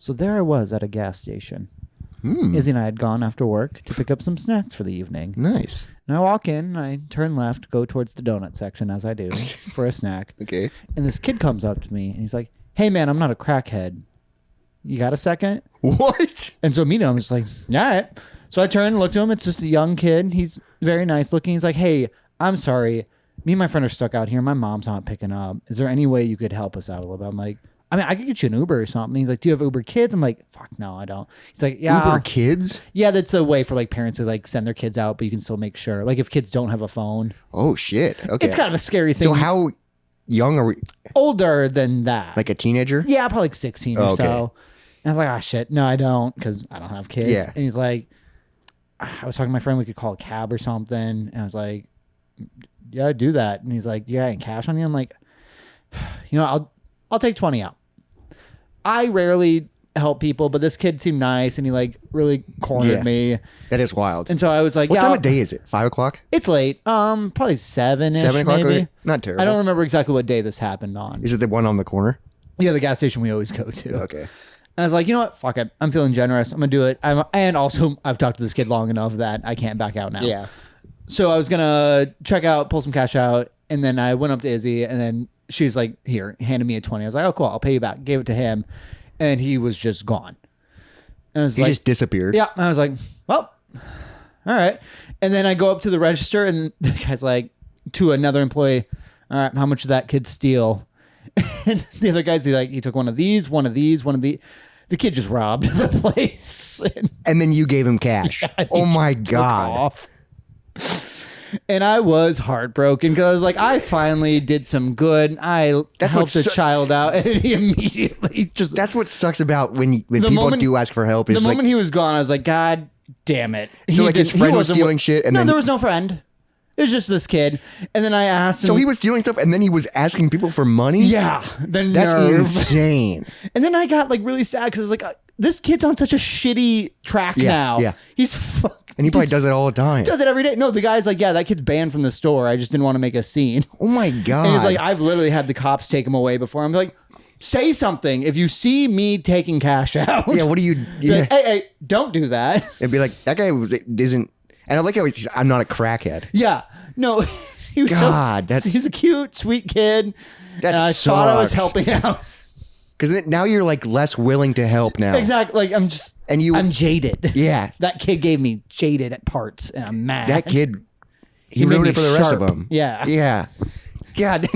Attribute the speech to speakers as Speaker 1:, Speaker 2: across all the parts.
Speaker 1: So there I was at a gas station. Izzy and I had gone after work to pick up some snacks for the evening.
Speaker 2: Nice.
Speaker 1: And I walk in, I turn left, go towards the donut section as I do for a snack.
Speaker 2: Okay.
Speaker 1: And this kid comes up to me and he's like, hey man, I'm not a crackhead. You got a second?
Speaker 2: What?
Speaker 1: And so immediately I'm just like, all right. So I turn and look to him. It's just a young kid. He's very nice looking. He's like, hey, I'm sorry. Me and my friend are stuck out here. My mom's not picking up. Is there any way you could help us out a little bit? I'm like, I mean, I could get you an Uber or something. He's like, do you have Uber Kids? I'm like, fuck no, I don't. He's like, yeah.
Speaker 2: Uber Kids?
Speaker 1: Yeah, that's a way for like parents to like send their kids out, but you can still make sure. Like if kids don't have a phone.
Speaker 2: Oh, shit. Okay.
Speaker 1: It's kind of a scary thing.
Speaker 2: So how young are we?
Speaker 1: Older than that.
Speaker 2: Like a teenager?
Speaker 1: Yeah, probably like 16 or so. And I was like, ah, shit. No, I don't, because I don't have kids.
Speaker 2: Yeah.
Speaker 1: And he's like, I was talking to my friend, we could call a cab or something. And I was like, yeah, do that. And he's like, do you got any cash on you? I'm like, you know, I'll take 20 out. I rarely help people, but this kid seemed nice and he like really cornered me.
Speaker 2: That is wild.
Speaker 1: And so I was like,
Speaker 2: what time of day is it? 5 o'clock?
Speaker 1: It's late. Probably 7-ish.
Speaker 2: 7 o'clock?
Speaker 1: Maybe.
Speaker 2: Okay. Not terrible.
Speaker 1: I don't remember exactly what day this happened on.
Speaker 2: Is it the one on the corner?
Speaker 1: Yeah, the gas station we always go to.
Speaker 2: Okay.
Speaker 1: And I was like, you know what? Fuck it. I'm feeling generous. I'm going to do it. And also, I've talked to this kid long enough that I can't back out now.
Speaker 2: Yeah.
Speaker 1: So I was going to check out, pull some cash out. And then I went up to Izzy and then she's like, here, handed me a 20. I was like, oh, cool. I'll pay you back. Gave it to him. And he was just gone. And I was
Speaker 2: He
Speaker 1: like,
Speaker 2: just disappeared.
Speaker 1: yeah. And I was like, well, all right. And then I go up to the register and the guy's like, to another employee, all right, how much did that kid steal? And the other guy's like, he took one of these. The kid just robbed the place.
Speaker 2: And then you gave him cash.
Speaker 1: Yeah,
Speaker 2: oh my
Speaker 1: took
Speaker 2: God.
Speaker 1: off. And I was heartbroken because I was like, I finally did some good. I helped a child out, and he immediately just.
Speaker 2: That's what sucks about when people do ask for help. Is
Speaker 1: the moment he was gone, I was like, God damn it.
Speaker 2: So like his friend was stealing shit, and
Speaker 1: no,
Speaker 2: then
Speaker 1: there was no friend. It was just this kid, and then I asked him.
Speaker 2: So he was stealing stuff, and then he was asking people for money.
Speaker 1: Yeah,
Speaker 2: that's insane.
Speaker 1: And then I got like really sad because I was like, this kid's on such a shitty track now.
Speaker 2: Yeah,
Speaker 1: he's fucked.
Speaker 2: And he probably does it all the time.
Speaker 1: Does it every day. No, the guy's like, yeah, that kid's banned from the store. I just didn't want to make a scene.
Speaker 2: Oh my God.
Speaker 1: And he's like, I've literally had the cops take him away before. I'm like, say something. If you see me taking cash out.
Speaker 2: Yeah, what do you... Yeah.
Speaker 1: Like, hey, don't do that.
Speaker 2: It'd be like, that guy isn't... And I like how he's, I'm not a crackhead.
Speaker 1: Yeah. No, he was he's a cute, sweet kid.
Speaker 2: That
Speaker 1: I
Speaker 2: sucks.
Speaker 1: thought I was helping out.
Speaker 2: Because now you're like less willing to help now.
Speaker 1: Exactly. Like I'm jaded.
Speaker 2: Yeah.
Speaker 1: That kid gave me jaded at parts and I'm mad.
Speaker 2: That kid, he ruined it for the rest of them.
Speaker 1: Yeah.
Speaker 2: Yeah. God.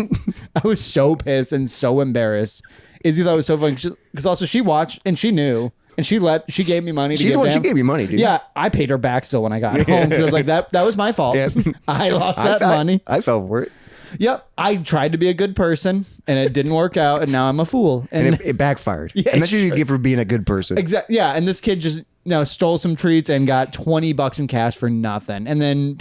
Speaker 1: I was so pissed and so embarrassed. Izzy thought it was so funny because also she watched and she knew and she gave me money.
Speaker 2: She's the one. She gave you money, dude.
Speaker 1: Yeah, I paid her back still when I got home. I was like, that was my fault. Yeah. I lost that money.
Speaker 2: I fell for it.
Speaker 1: Yep, I tried to be a good person and it didn't work out, and now I'm a fool.
Speaker 2: And it backfired. Yeah, and that's what you get for being a good person.
Speaker 1: Exactly. Yeah, and this kid just stole some treats and got $20 in cash for nothing, and then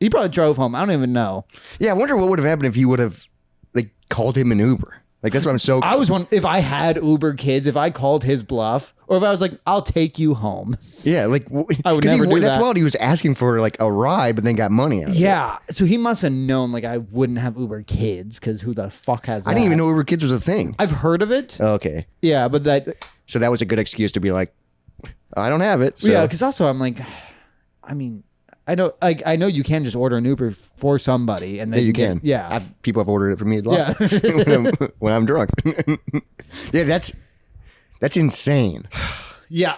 Speaker 1: he probably drove home. I don't even know.
Speaker 2: Yeah, I wonder what would have happened if you would have like called him an Uber. Like that's what I'm so.
Speaker 1: I was one. If I had Uber Kids, if I called his bluff, or if I was like, "I'll take you home."
Speaker 2: Yeah, like
Speaker 1: I would never do that.
Speaker 2: That's wild. He was asking for like a ride, but then got money out of it.
Speaker 1: Yeah, so he must have known like I wouldn't have Uber Kids because who the fuck has that?
Speaker 2: I didn't even know Uber Kids was a thing.
Speaker 1: I've heard of it.
Speaker 2: Okay.
Speaker 1: Yeah, but
Speaker 2: so that was a good excuse to be like, I don't have it. So.
Speaker 1: Yeah, because also I'm like, I mean. I know you can just order an Uber for somebody, and then
Speaker 2: you can.
Speaker 1: Yeah,
Speaker 2: people have ordered it for me a lot.
Speaker 1: Yeah.
Speaker 2: when I'm drunk. Yeah, that's insane.
Speaker 1: Yeah,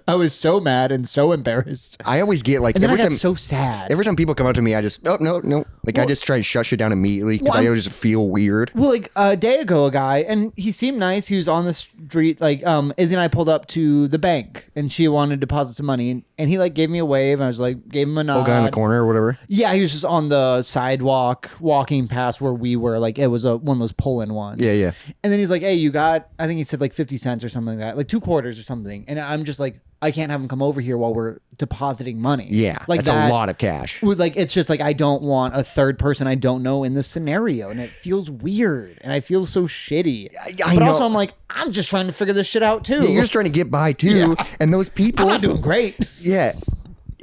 Speaker 1: I was so mad and so embarrassed.
Speaker 2: I always get like,
Speaker 1: and then I got so sad.
Speaker 2: Every time people come up to me, I just no. Like I just try to shut shit down immediately because I always just feel weird.
Speaker 1: Well, like a day ago, a guy, and he seemed nice. He was on the street. Like Izzy and I pulled up to the bank, and she wanted to deposit some money, and he like gave me a wave, and I was like, gave him a nod.
Speaker 2: Old guy in the corner or whatever.
Speaker 1: Yeah, he was just on the sidewalk, walking past where we were. Like it was one of those pull-in ones.
Speaker 2: Yeah, yeah.
Speaker 1: And then he was like, "Hey, you got?" I think he said like 50 cents or something like that, like 2 quarters or something. And I'm just like, I can't have him come over here while we're depositing money.
Speaker 2: Yeah, like that's a lot of cash.
Speaker 1: Like it's just like I don't want a third person I don't know in this scenario, and it feels weird, and I feel so shitty.
Speaker 2: I
Speaker 1: but
Speaker 2: know.
Speaker 1: Also, I'm like, I'm just trying to figure this shit out too.
Speaker 2: Yeah, you're just trying to get by too, and those people.
Speaker 1: I'm not doing great.
Speaker 2: Yeah,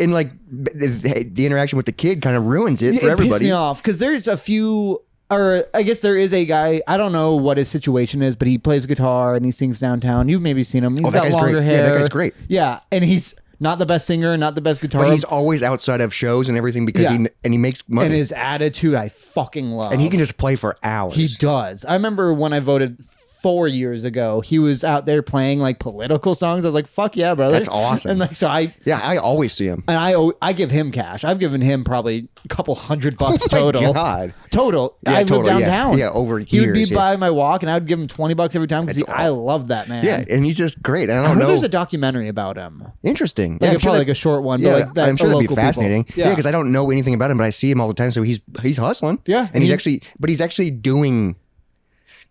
Speaker 2: and like the interaction with the kid kind of ruins it for everybody.
Speaker 1: It pissed me off because there's a few or I guess there is a guy. I don't know what his situation is, but he plays guitar and he sings downtown. You've maybe seen him. He's got longer hair.
Speaker 2: Yeah, that guy's great.
Speaker 1: Yeah, and he's not the best singer, not the best guitar,
Speaker 2: but he's always outside of shows and everything because he makes money.
Speaker 1: And his attitude, I fucking love.
Speaker 2: And he can just play for hours.
Speaker 1: He does. I remember when I voted 4 years ago, he was out there playing like political songs. I was like, "Fuck yeah, brother!"
Speaker 2: That's awesome.
Speaker 1: And like, so I
Speaker 2: always see him,
Speaker 1: and I give him cash. I've given him probably a couple $100 total.
Speaker 2: Oh my God.
Speaker 1: Total.
Speaker 2: Yeah,
Speaker 1: I live downtown.
Speaker 2: Yeah, over
Speaker 1: he
Speaker 2: years.
Speaker 1: He would be by my walk, and I would give him $20 every time because I love that man.
Speaker 2: Yeah, and he's just great. And I
Speaker 1: heard
Speaker 2: don't know.
Speaker 1: There's a documentary about him.
Speaker 2: Interesting.
Speaker 1: Like probably like a short one.
Speaker 2: Yeah,
Speaker 1: but like that,
Speaker 2: I'm sure that'd be fascinating.
Speaker 1: People.
Speaker 2: Yeah, because I don't know anything about him, but I see him all the time. So he's hustling.
Speaker 1: Yeah,
Speaker 2: and he's actually doing.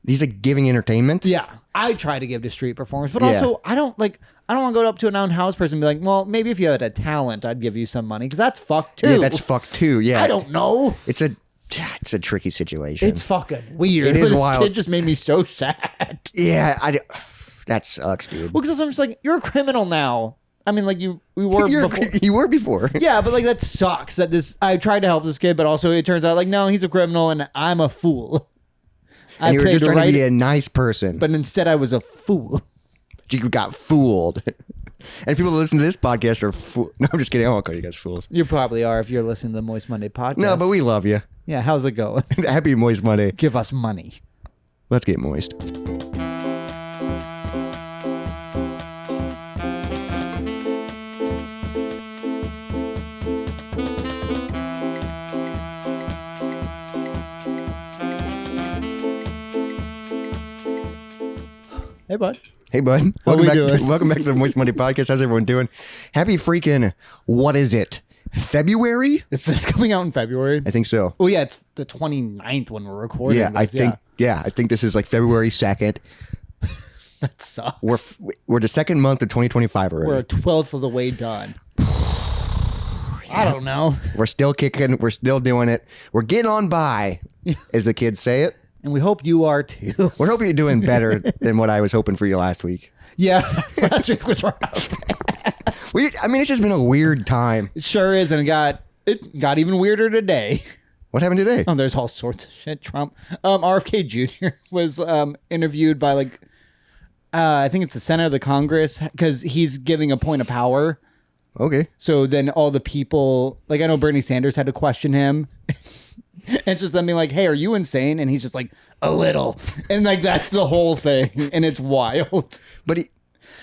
Speaker 2: He's like giving entertainment.
Speaker 1: Yeah. I try to give to street performers, but also I don't want to go up to an out-house person and be like, well, maybe if you had a talent, I'd give you some money because that's fucked too.
Speaker 2: Yeah, that's fucked too. Yeah,
Speaker 1: I don't know.
Speaker 2: It's a tricky situation.
Speaker 1: It's fucking weird.
Speaker 2: It is wild.
Speaker 1: This kid just made me so sad.
Speaker 2: Yeah, that sucks, dude.
Speaker 1: Well, because I'm just like, you're a criminal now. I mean, like we were before.
Speaker 2: You were before.
Speaker 1: Yeah, but like that sucks. That I tried to help this kid, but also it turns out like no, he's a criminal and I'm a fool.
Speaker 2: And you were just trying to be a nice person.
Speaker 1: But instead I was a fool.
Speaker 2: You got fooled. And people that listen to this podcast are No, I'm just kidding. I won't call you guys fools.
Speaker 1: You probably are if you're listening to the Moist Monday podcast.
Speaker 2: No, but we love you.
Speaker 1: Yeah, how's it going?
Speaker 2: Happy Moist Monday.
Speaker 1: Give us money.
Speaker 2: Let's get moist.
Speaker 1: Hey, bud.
Speaker 2: Hey, bud.
Speaker 1: How we doing?
Speaker 2: Welcome back to the Moist Monday podcast. How's everyone doing? Happy freaking, what is it? February?
Speaker 1: Is this coming out in February?
Speaker 2: I think so.
Speaker 1: Oh, yeah, it's the 29th when we're recording
Speaker 2: Yeah,
Speaker 1: this.
Speaker 2: I think this is like February 2nd.
Speaker 1: That sucks.
Speaker 2: We're the second month of 2025 already.
Speaker 1: We're a 12th of the way done. I don't know.
Speaker 2: We're still kicking. We're still doing it. We're getting on by, as the kids say it.
Speaker 1: And we hope you are too.
Speaker 2: We're hoping you're doing better than what I was hoping for you last week.
Speaker 1: Yeah, last week was rough.
Speaker 2: It's just been a weird time.
Speaker 1: It sure is, and it got even weirder today.
Speaker 2: What happened today?
Speaker 1: Oh, there's all sorts of shit. Trump, RFK Jr. was interviewed by I think it's the Senate of the Congress because he's giving a point of power.
Speaker 2: Okay.
Speaker 1: So then all the people, like I know Bernie Sanders had to question him. It's just them being like, hey, are you insane? And he's just like, a little. And like, that's the whole thing. And it's wild.
Speaker 2: But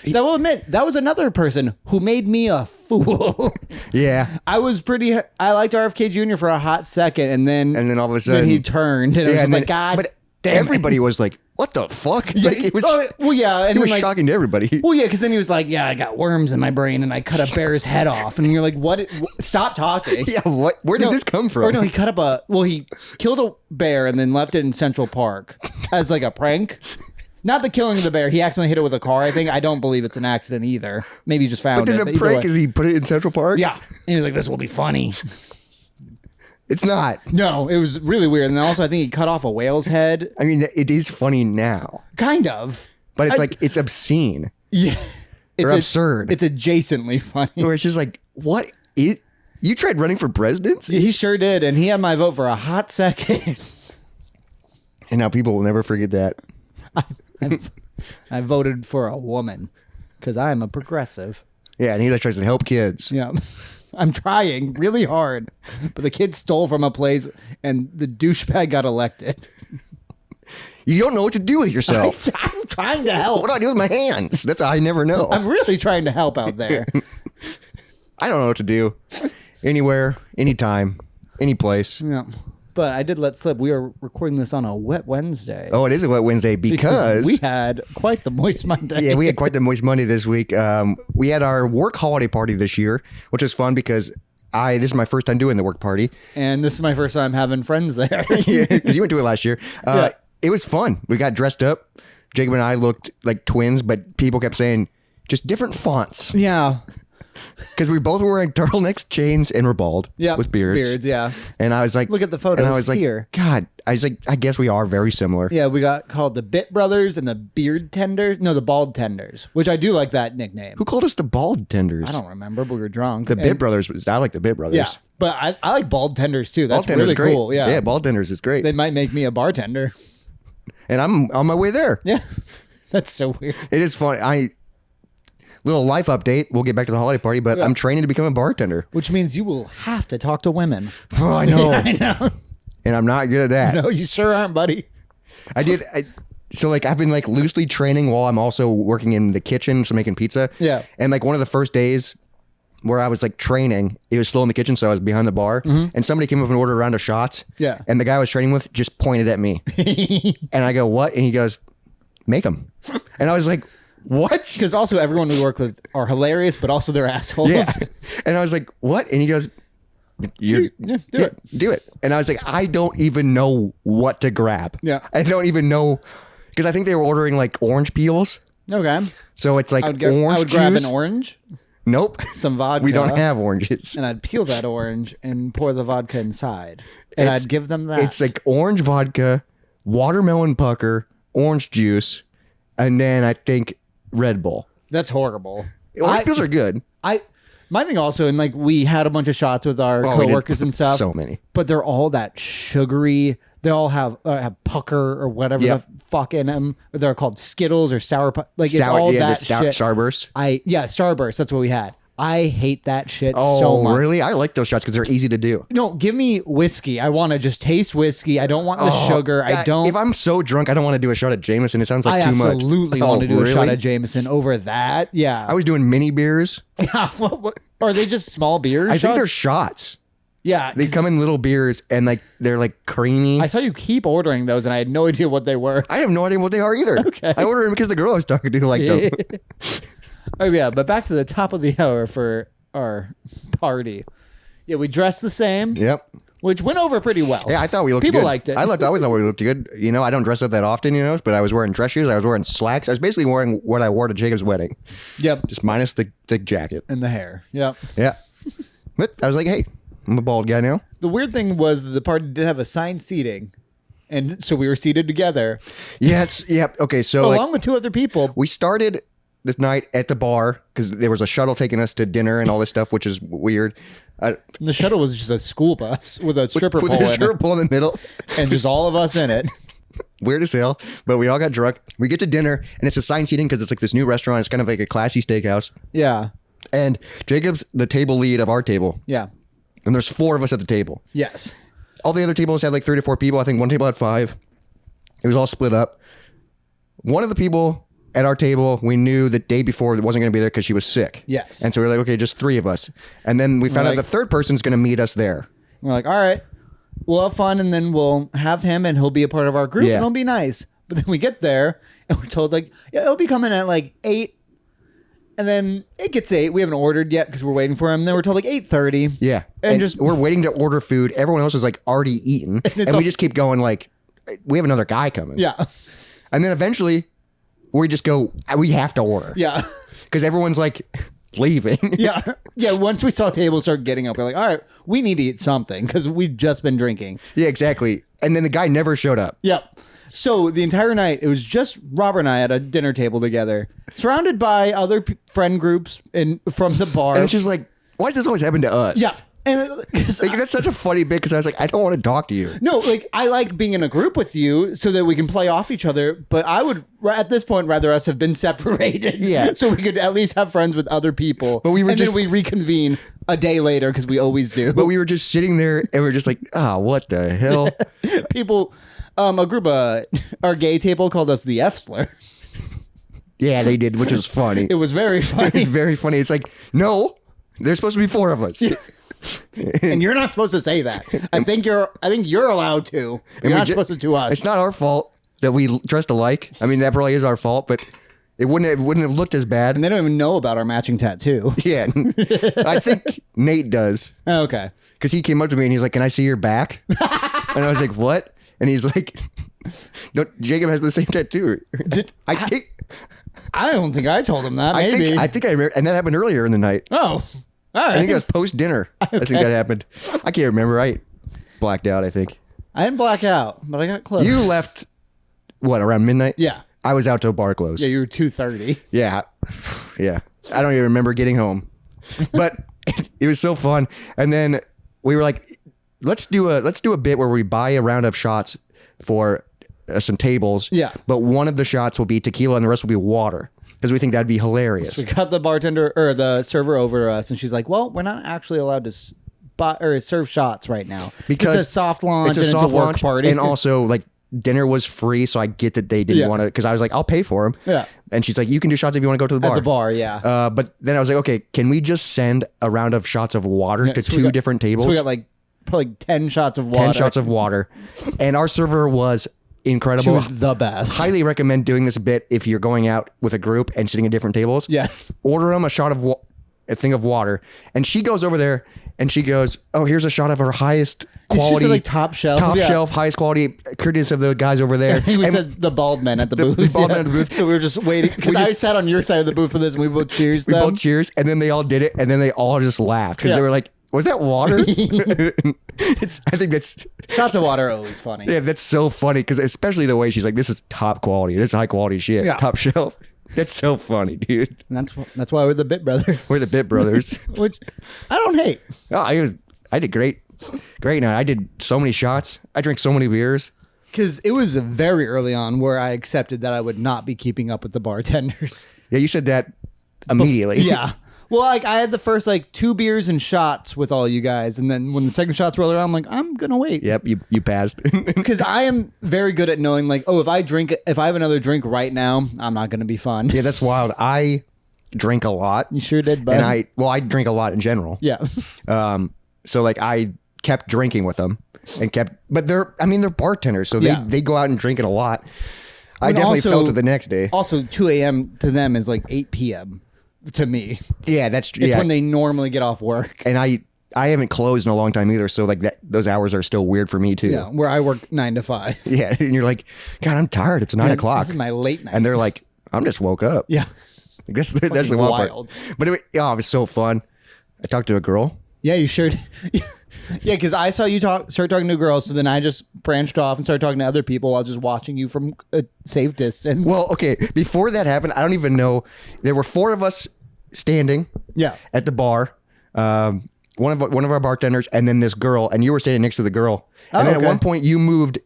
Speaker 1: So I will admit, that was another person who made me a fool.
Speaker 2: Yeah.
Speaker 1: I liked RFK Jr. for a hot second. And then
Speaker 2: all of a sudden
Speaker 1: he turned. And I was just like, God
Speaker 2: but
Speaker 1: damn
Speaker 2: everybody
Speaker 1: it.
Speaker 2: was like, what the fuck?
Speaker 1: Yeah,
Speaker 2: Like, it was,
Speaker 1: well, yeah. And
Speaker 2: it was
Speaker 1: then,
Speaker 2: shocking to everybody.
Speaker 1: Well, yeah, because then he was like, yeah, I got worms in my brain and I cut a bear's head off. And you're like, what? Stop talking.
Speaker 2: Yeah, what? Where did this come from?
Speaker 1: Or no, he he killed a bear and then left it in Central Park as like a prank. Not the killing of the bear. He accidentally hit it with a car, I think. I don't believe it's an accident either. Maybe he just found
Speaker 2: But
Speaker 1: it.
Speaker 2: then the prank is he put it in Central Park?
Speaker 1: Yeah. And he was like, this will be funny.
Speaker 2: It's not.
Speaker 1: No, it was really weird. And then also, I think he cut off a whale's head.
Speaker 2: I mean, it is funny now.
Speaker 1: Kind of.
Speaker 2: But it's it's obscene.
Speaker 1: Yeah. It's
Speaker 2: absurd.
Speaker 1: It's adjacently funny.
Speaker 2: Where it's just like, what? You tried running for president?
Speaker 1: Yeah, he sure did. And he had my vote for a hot second.
Speaker 2: And now people will never forget that.
Speaker 1: I voted for a woman because I'm a progressive.
Speaker 2: Yeah, and he tries to help kids.
Speaker 1: Yeah. I'm trying really hard. But the kid stole from a place and the douchebag got elected.
Speaker 2: You don't know what to do with yourself.
Speaker 1: I'm trying to help.
Speaker 2: What do I do with my hands? That's I never know.
Speaker 1: I'm really trying to help out there.
Speaker 2: I don't know what to do. Anywhere, anytime, any place.
Speaker 1: Yeah. But I did let slip. We are recording this on a wet Wednesday.
Speaker 2: Oh, it is a wet Wednesday because
Speaker 1: we had quite the moist Monday.
Speaker 2: Yeah, we had quite the moist Monday this week. We had our work holiday party this year, which was fun because this is my first time doing the work party.
Speaker 1: And this is my first time having friends there.
Speaker 2: Yeah, because you went to it last year.
Speaker 1: Yeah.
Speaker 2: It was fun. We got dressed up. Jacob and I looked like twins, but people kept saying just different fonts.
Speaker 1: Yeah.
Speaker 2: Because we both were wearing turtlenecks, chains, and we're bald.
Speaker 1: Yeah,
Speaker 2: with beards.
Speaker 1: Beards, yeah.
Speaker 2: And I was like,
Speaker 1: Look at the photos
Speaker 2: and I was like,
Speaker 1: here.
Speaker 2: God, I was like, I guess we are very similar.
Speaker 1: Yeah, we got called the Bit Brothers and the Beard Tenders. No, the Bald Tenders, which I do like that nickname.
Speaker 2: Who called us the Bald Tenders?
Speaker 1: I don't remember, but we were drunk.
Speaker 2: The Bit Brothers. I like the Bit Brothers.
Speaker 1: Yeah, but I like Bald Tenders too. That's
Speaker 2: Bald Tenders
Speaker 1: really
Speaker 2: is great.
Speaker 1: cool. Yeah,
Speaker 2: Yeah, Bald Tenders is great.
Speaker 1: they might make me a bartender.
Speaker 2: And I'm on my way there.
Speaker 1: Yeah, that's so weird.
Speaker 2: It is fun. Little life update. We'll get back to the holiday party, but I'm training to become a bartender.
Speaker 1: Which means you will have to talk to women.
Speaker 2: Oh, I know.
Speaker 1: I know.
Speaker 2: And I'm not good at that.
Speaker 1: No, you sure aren't, buddy.
Speaker 2: So like I've been like loosely training while I'm also working in the kitchen, so making pizza.
Speaker 1: Yeah.
Speaker 2: And like one of the first days where I was like training, it was still in the kitchen, so I was behind the bar, and somebody came up and ordered a round of shots.
Speaker 1: Yeah.
Speaker 2: And the guy I was training with just pointed at me, and I go, "What?" And he goes, "Make them." And I was like, "What?"
Speaker 1: Because also everyone we work with are hilarious, but also they're assholes.
Speaker 2: Yeah. And I was like, "What?" And he goes, do it. And I was like, I don't even know what to grab.
Speaker 1: Yeah.
Speaker 2: I don't even know, because I think they were ordering like orange peels.
Speaker 1: Okay.
Speaker 2: So it's like
Speaker 1: I would
Speaker 2: orange
Speaker 1: grab
Speaker 2: juice.
Speaker 1: an orange,
Speaker 2: Nope.
Speaker 1: some vodka.
Speaker 2: We don't have oranges.
Speaker 1: And I'd peel that orange and pour the vodka inside. And
Speaker 2: It's-
Speaker 1: I'd give them that.
Speaker 2: It's like orange vodka, watermelon pucker, orange juice, and then I think Red Bull.
Speaker 1: That's horrible.
Speaker 2: Orange peels are good.
Speaker 1: My thing also, and like we had a bunch of shots with our
Speaker 2: Oh, we did
Speaker 1: coworkers and stuff.
Speaker 2: So many.
Speaker 1: But they're all that sugary. They all have pucker or whatever
Speaker 2: Yep.
Speaker 1: the fuck in them. They're called Skittles or sour. Like it's
Speaker 2: Sour,
Speaker 1: all
Speaker 2: yeah,
Speaker 1: that
Speaker 2: the
Speaker 1: shit.
Speaker 2: Starburst.
Speaker 1: Starburst. That's what we had. I hate that shit
Speaker 2: Oh,
Speaker 1: so much.
Speaker 2: really? I like those shots because they're easy to do.
Speaker 1: No, give me whiskey. I want to just taste whiskey. I don't want the sugar. I don't.
Speaker 2: If I'm so drunk, I don't want to do a shot of Jameson. It sounds like
Speaker 1: I
Speaker 2: too much.
Speaker 1: absolutely
Speaker 2: Oh,
Speaker 1: want to do a shot
Speaker 2: really?
Speaker 1: of Jameson over that. Yeah.
Speaker 2: I was doing mini beers.
Speaker 1: what, are they just small beers?
Speaker 2: I think they're
Speaker 1: shots?
Speaker 2: shots.
Speaker 1: Yeah.
Speaker 2: They
Speaker 1: 'cause
Speaker 2: come in little beers and like they're like creamy.
Speaker 1: I saw you keep ordering those, and I had no idea what they were.
Speaker 2: I have no idea what they are either.
Speaker 1: Okay.
Speaker 2: I ordered them because the girl I was talking to liked them.
Speaker 1: Oh yeah, but back to the top of the hour for our party. Yeah, we dressed the same,
Speaker 2: Yep.
Speaker 1: which went over pretty well.
Speaker 2: Yeah, I thought we looked
Speaker 1: People
Speaker 2: good.
Speaker 1: liked it.
Speaker 2: I always thought we looked good. You know, I don't dress up that often, you know, but I was wearing dress shoes. I was wearing slacks. I was basically wearing what I wore to Jacob's wedding,
Speaker 1: Yep.
Speaker 2: just minus the jacket.
Speaker 1: And the hair. Yep.
Speaker 2: Yeah. But I was like, hey, I'm a bald guy now.
Speaker 1: The weird thing was that the party did have assigned seating, and so we were seated together
Speaker 2: Yes. Yep. Okay. So like
Speaker 1: along with two other people.
Speaker 2: we started this night at the bar because there was a shuttle taking us to dinner and all this stuff, which is weird.
Speaker 1: The shuttle was just a school bus with a stripper
Speaker 2: With
Speaker 1: pole
Speaker 2: a
Speaker 1: in
Speaker 2: stripper
Speaker 1: it,
Speaker 2: pole in the middle.
Speaker 1: and just all of us in it.
Speaker 2: Weird as hell, but we all got drunk. We get to dinner, and it's assigned seating because it's like this new restaurant. It's kind of like a classy steakhouse.
Speaker 1: Yeah.
Speaker 2: And Jacob's the table lead of our table,
Speaker 1: Yeah.
Speaker 2: and there's 4 of us at the table.
Speaker 1: Yes.
Speaker 2: All the other tables had like 3 to 4 people. I think one table had 5. It was all split up. One of the people at our table, we knew the day before that wasn't going to be there because she was sick.
Speaker 1: Yes.
Speaker 2: And so we were like, okay, just 3 of us. And then we found out
Speaker 1: like-
Speaker 2: the third person's going to meet us there.
Speaker 1: We're like, all right, we'll have fun, and then we'll have him, and he'll be a part of our group,
Speaker 2: Yeah.
Speaker 1: and he'll be nice. But then we get there, and we're told, like, yeah, he'll be coming at like 8, and then it gets 8. We haven't ordered yet because we're waiting for him. Then we're told like 8:30.
Speaker 2: Yeah.
Speaker 1: And just
Speaker 2: we're waiting to order food. Everyone else is like already eaten. And
Speaker 1: it's
Speaker 2: we
Speaker 1: all-
Speaker 2: just keep going like, we have another guy coming.
Speaker 1: yeah,
Speaker 2: And then eventually we just go, we have to order.
Speaker 1: yeah,
Speaker 2: Because everyone's like leaving.
Speaker 1: yeah, yeah. Once we saw tables start getting up, we're like, all right, we need to eat something because we've just been drinking.
Speaker 2: Yeah, exactly. And then the guy never showed up.
Speaker 1: Yep. So the entire night, it was just Robert and I at a dinner table together, surrounded by other friend groups from the bar.
Speaker 2: And it's just like, why does this always happen to us?
Speaker 1: yeah. And
Speaker 2: Like, that's such a funny bit because I was like, I don't want to talk to you.
Speaker 1: no, like I like being in a group with you so that we can play off each other. But I would, at this point, rather us have been separated.
Speaker 2: Yeah.
Speaker 1: So we could at least have friends with other people.
Speaker 2: But we were
Speaker 1: and
Speaker 2: just-
Speaker 1: then we reconvene a day later because we always do.
Speaker 2: But we were just sitting there and we were just like, what the hell?
Speaker 1: People, a group of our gay table called us the F slur.
Speaker 2: Yeah, they did, which was funny.
Speaker 1: It was very
Speaker 2: It
Speaker 1: funny.
Speaker 2: was very funny. It's like, no, there's supposed to be 4 of us.
Speaker 1: And you're not supposed to say that. I think you're allowed to. You're
Speaker 2: And we
Speaker 1: not
Speaker 2: ju-
Speaker 1: supposed to us.
Speaker 2: It's not our fault that we dressed alike. I mean, that probably is our fault, but it wouldn't have looked as bad.
Speaker 1: And they don't even know about our matching tattoo.
Speaker 2: Yeah, I think Nate does
Speaker 1: Okay.
Speaker 2: because he came up to me and he's like, "Can I see your back?" And I was like, "What?" And he's like, "No, Jacob has the same tattoo."
Speaker 1: Did-
Speaker 2: I think
Speaker 1: I don't think I told him that. Maybe.
Speaker 2: I think I remember, and that happened earlier in the night.
Speaker 1: Oh, all right.
Speaker 2: I think it was post dinner. I think that happened. I can't remember. I blacked out, I think.
Speaker 1: I didn't black out, but I got close.
Speaker 2: You left, what, around midnight?
Speaker 1: Yeah.
Speaker 2: I was out till bar close.
Speaker 1: Yeah, you were 2:30.
Speaker 2: Yeah. Yeah. I don't even remember getting home. But it was so fun. And then we were like, let's do a bit where we buy a round of shots for some tables.
Speaker 1: Yeah.
Speaker 2: But one of the shots will be tequila and the rest will be water. Because we think that'd be hilarious.
Speaker 1: We got the bartender or the server over to us, and she's like, "Well, we're not actually allowed to serve shots right now
Speaker 2: Because
Speaker 1: it's a soft launch
Speaker 2: it's a soft
Speaker 1: it's a work
Speaker 2: launch,
Speaker 1: party."
Speaker 2: and also like dinner was free, so I get that they didn't want to. Because I was like, I'll pay for them.
Speaker 1: Yeah.
Speaker 2: And she's like, you can do shots if you want to go to the bar.
Speaker 1: At the bar, yeah.
Speaker 2: But then I was like, okay, can we just send a round of shots of water to two different tables?
Speaker 1: So we got like probably 10 shots of water.
Speaker 2: 10 shots of water, and our server was incredible.
Speaker 1: She was the best.
Speaker 2: Highly recommend doing this bit if you're going out with a group and sitting at different tables.
Speaker 1: Yeah.
Speaker 2: Order them a thing of water, and she goes over there and she goes, "Oh, here's a shot of her highest quality,
Speaker 1: she said, like, top shelf,
Speaker 2: highest quality, courteous of the guys over there."
Speaker 1: I think we said the bald men at the booth.
Speaker 2: The bald men at the booth.
Speaker 1: So we were just waiting because I sat on your side of the booth for this, and we both cheers.
Speaker 2: We both cheers, and then they all did it, and then they all just laughed because they were like, "Was that water?" I think that's
Speaker 1: shots of water are always funny.
Speaker 2: Yeah, that's so funny because especially the way she's like, "This is top quality. This is high quality shit.
Speaker 1: Yeah.
Speaker 2: Top shelf." That's so funny, dude.
Speaker 1: And that's why we're the Bit Brothers.
Speaker 2: We're the Bit Brothers.
Speaker 1: Which I don't hate.
Speaker 2: Oh, I did great night. I did so many shots. I drank so many beers.
Speaker 1: Because it was very early on where I accepted that I would not be keeping up with the bartenders.
Speaker 2: Yeah, you said that immediately.
Speaker 1: Yeah. Well, like I had the first like 2 beers and shots with all you guys, and then when the second shots rolled around, I'm like, I'm gonna wait.
Speaker 2: Yep, you passed.
Speaker 1: Because I am very good at knowing, like, oh, if I have another drink right now, I'm not gonna be fun.
Speaker 2: Yeah, that's wild. I drink a lot.
Speaker 1: You sure did, bud.
Speaker 2: And I drink a lot in general.
Speaker 1: Yeah.
Speaker 2: So like I kept drinking with them and but they're bartenders, so they go out and drink it a lot. I definitely felt it the next day.
Speaker 1: Also, 2 a.m. to them is like 8 p.m. to me.
Speaker 2: Yeah, that's true.
Speaker 1: It's when they normally get off work.
Speaker 2: And I haven't closed in a long time either, so like those hours are still weird for me too.
Speaker 1: Yeah, where I work 9 to 5.
Speaker 2: Yeah, and you're like, God, I'm tired. It's 9 o'clock.
Speaker 1: This is my late night.
Speaker 2: And they're like, I'm just woke up.
Speaker 1: Yeah.
Speaker 2: That's the wild part. But it was so fun. I talked to a girl.
Speaker 1: Yeah, you sure. Yeah, because I saw you start talking to girls, so then I just branched off and started talking to other people while just watching you from a safe distance.
Speaker 2: Well, okay, before that happened, I don't even know. There were 4 of us standing.
Speaker 1: Yeah.
Speaker 2: At the bar. One of our bartenders, and then this girl, and you were standing next to the girl. And then at one point, you moved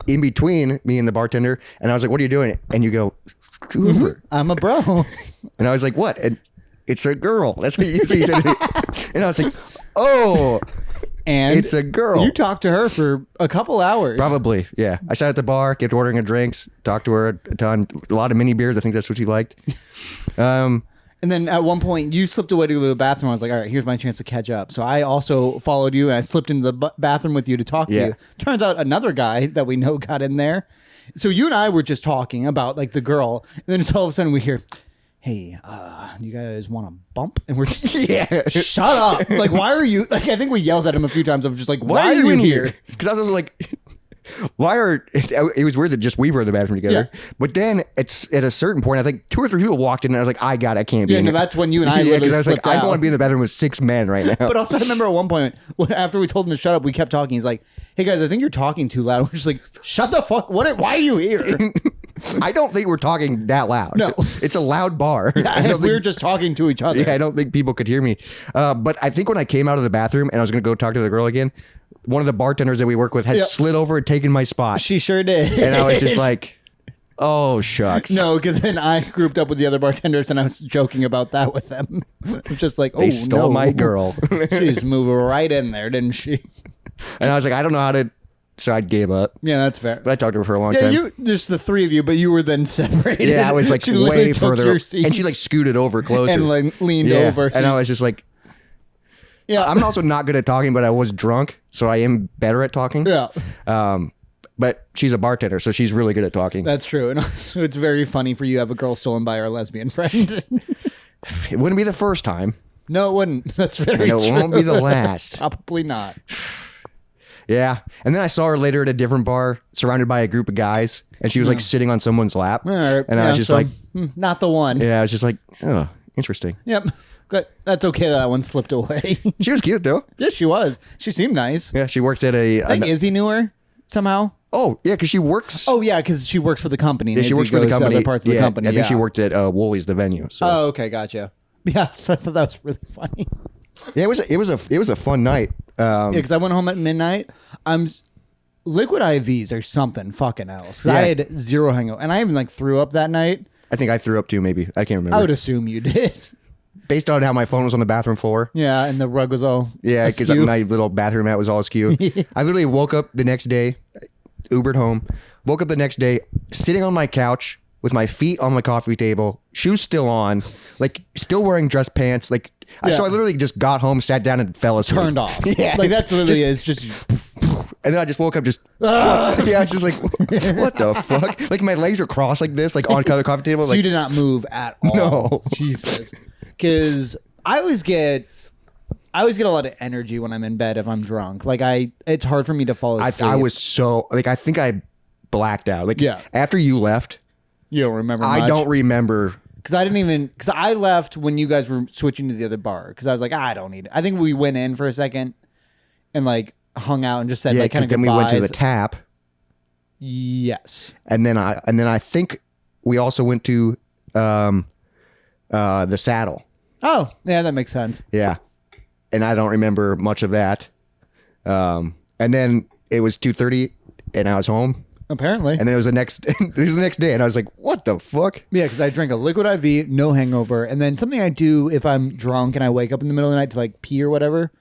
Speaker 2: in between me and the bartender, and I was like, "What are you doing?" And you go, "Uber."
Speaker 1: I'm a bro.
Speaker 2: And I was like, "What?" And it's a girl. That's what you said. And I was like, "Oh."
Speaker 1: And
Speaker 2: it's a girl.
Speaker 1: You talked to her for a couple hours.
Speaker 2: Probably, yeah. I sat at the bar, kept ordering her drinks, talked to her a ton, a lot of mini beers. I think that's what she liked.
Speaker 1: And then at one point, you slipped away to go to the bathroom. I was like, all right, here's my chance to catch up. So I also followed you, and I slipped into the bathroom with you to talk to you. Turns out another guy that we know got in there. So you and I were just talking about like the girl, and then just all of a sudden we hear, hey, you guys want to bump? And we're just, shut up. Like, why are you, like, I think we yelled at him a few times of just like, why are you in here?
Speaker 2: Because I was like, it was weird that just we were in the bathroom together. Yeah. But then it's at a certain point, I think 2 or 3 people walked in, and I was like, I can't be in here.
Speaker 1: That's when you and I literally
Speaker 2: I was like,
Speaker 1: out.
Speaker 2: I don't want to be in the bathroom with 6 men right now.
Speaker 1: But also I remember at one point, after we told him to shut up, we kept talking. He's like, hey guys, I think you're talking too loud. We're just like, shut the fuck, why are you here?
Speaker 2: I don't think we're talking that loud.
Speaker 1: No.
Speaker 2: It's a loud bar.
Speaker 1: Yeah, we're just talking to each other.
Speaker 2: Yeah, I don't think people could hear me. But I think when I came out of the bathroom and I was going to go talk to the girl again, one of the bartenders that we work with had slid over and taken my spot.
Speaker 1: She sure did.
Speaker 2: And I was just like, oh, shucks.
Speaker 1: No, because then I grouped up with the other bartenders and I was joking about that with them. Just like,
Speaker 2: they stole my girl.
Speaker 1: She just moved right in there, didn't she?
Speaker 2: And I was like, I don't know how to. So I gave up.
Speaker 1: Yeah, that's fair.
Speaker 2: But I talked to her for a long time.
Speaker 1: Yeah, just the 3 of you, but you were then separated.
Speaker 2: Yeah, I was like
Speaker 1: she
Speaker 2: way further.
Speaker 1: And
Speaker 2: she like scooted over closer.
Speaker 1: And like leaned over.
Speaker 2: And I was just like, yeah. I'm also not good at talking, but I was drunk, so I am better at talking.
Speaker 1: Yeah.
Speaker 2: But she's a bartender, so she's really good at talking.
Speaker 1: That's true. And also, it's very funny for you to have a girl stolen by our lesbian friend.
Speaker 2: It wouldn't be the first time.
Speaker 1: No, it wouldn't. That's very true.
Speaker 2: It won't be the last.
Speaker 1: Probably not.
Speaker 2: Yeah. And then I saw her later at a different bar, surrounded by a group of guys, and she was like sitting on someone's lap.
Speaker 1: Right.
Speaker 2: And I was just like,
Speaker 1: not the one.
Speaker 2: Yeah, I was just like, oh, interesting.
Speaker 1: Yep. But that's okay that one slipped away.
Speaker 2: She was cute though.
Speaker 1: Yeah, she was. She seemed nice.
Speaker 2: Yeah, she works at
Speaker 1: I think Izzy knew her somehow.
Speaker 2: Oh, yeah, because she works.
Speaker 1: Oh, yeah, because she works for the company.
Speaker 2: Yeah, she works for the company.
Speaker 1: Other parts of the company.
Speaker 2: I think she worked at Woolies, the venue. So.
Speaker 1: Oh, okay, gotcha. Yeah, so I thought that was really funny.
Speaker 2: Yeah, it was a fun night.
Speaker 1: Yeah, because I went home at midnight. Liquid IVs are something fucking else. 'Cause I had zero hangover, and I even threw up that night.
Speaker 2: I think I threw up too. Maybe I can't remember.
Speaker 1: I would assume you did.
Speaker 2: Based on how my phone was on the bathroom floor.
Speaker 1: Yeah, and the rug was all
Speaker 2: because my little bathroom mat was all askew. I literally woke up the next day, Ubered home, woke up the next day, sitting on my couch with my feet on my coffee table, shoes still on, still wearing dress pants. So I literally just got home, sat down, and fell asleep.
Speaker 1: Turned off. Yeah, that's literally is just.
Speaker 2: And then I just woke up yeah, it's just what the fuck? My legs are crossed like this, on the coffee table.
Speaker 1: So you did not move at all.
Speaker 2: No.
Speaker 1: Jesus. Because I always get a lot of energy when I'm in bed if I'm drunk. It's hard for me to fall asleep.
Speaker 2: I was so I think I blacked out. After you left,
Speaker 1: you don't remember much?
Speaker 2: I don't remember.
Speaker 1: Because I left when you guys were switching to the other bar. Because I was like, I don't need it. I think we went in for a second and hung out and just said kind of
Speaker 2: then
Speaker 1: goodbyes.
Speaker 2: we went to the tap.
Speaker 1: Yes.
Speaker 2: And then I think we also went to the Saddle.
Speaker 1: Oh, yeah, that makes sense.
Speaker 2: Yeah. And I don't remember much of that. And then it was 2:30 and I was home.
Speaker 1: Apparently.
Speaker 2: And then it was the next day and I was like, what the fuck?
Speaker 1: Yeah, because I drank a liquid IV, no hangover. And then something I do if I'm drunk and I wake up in the middle of the night to pee or whatever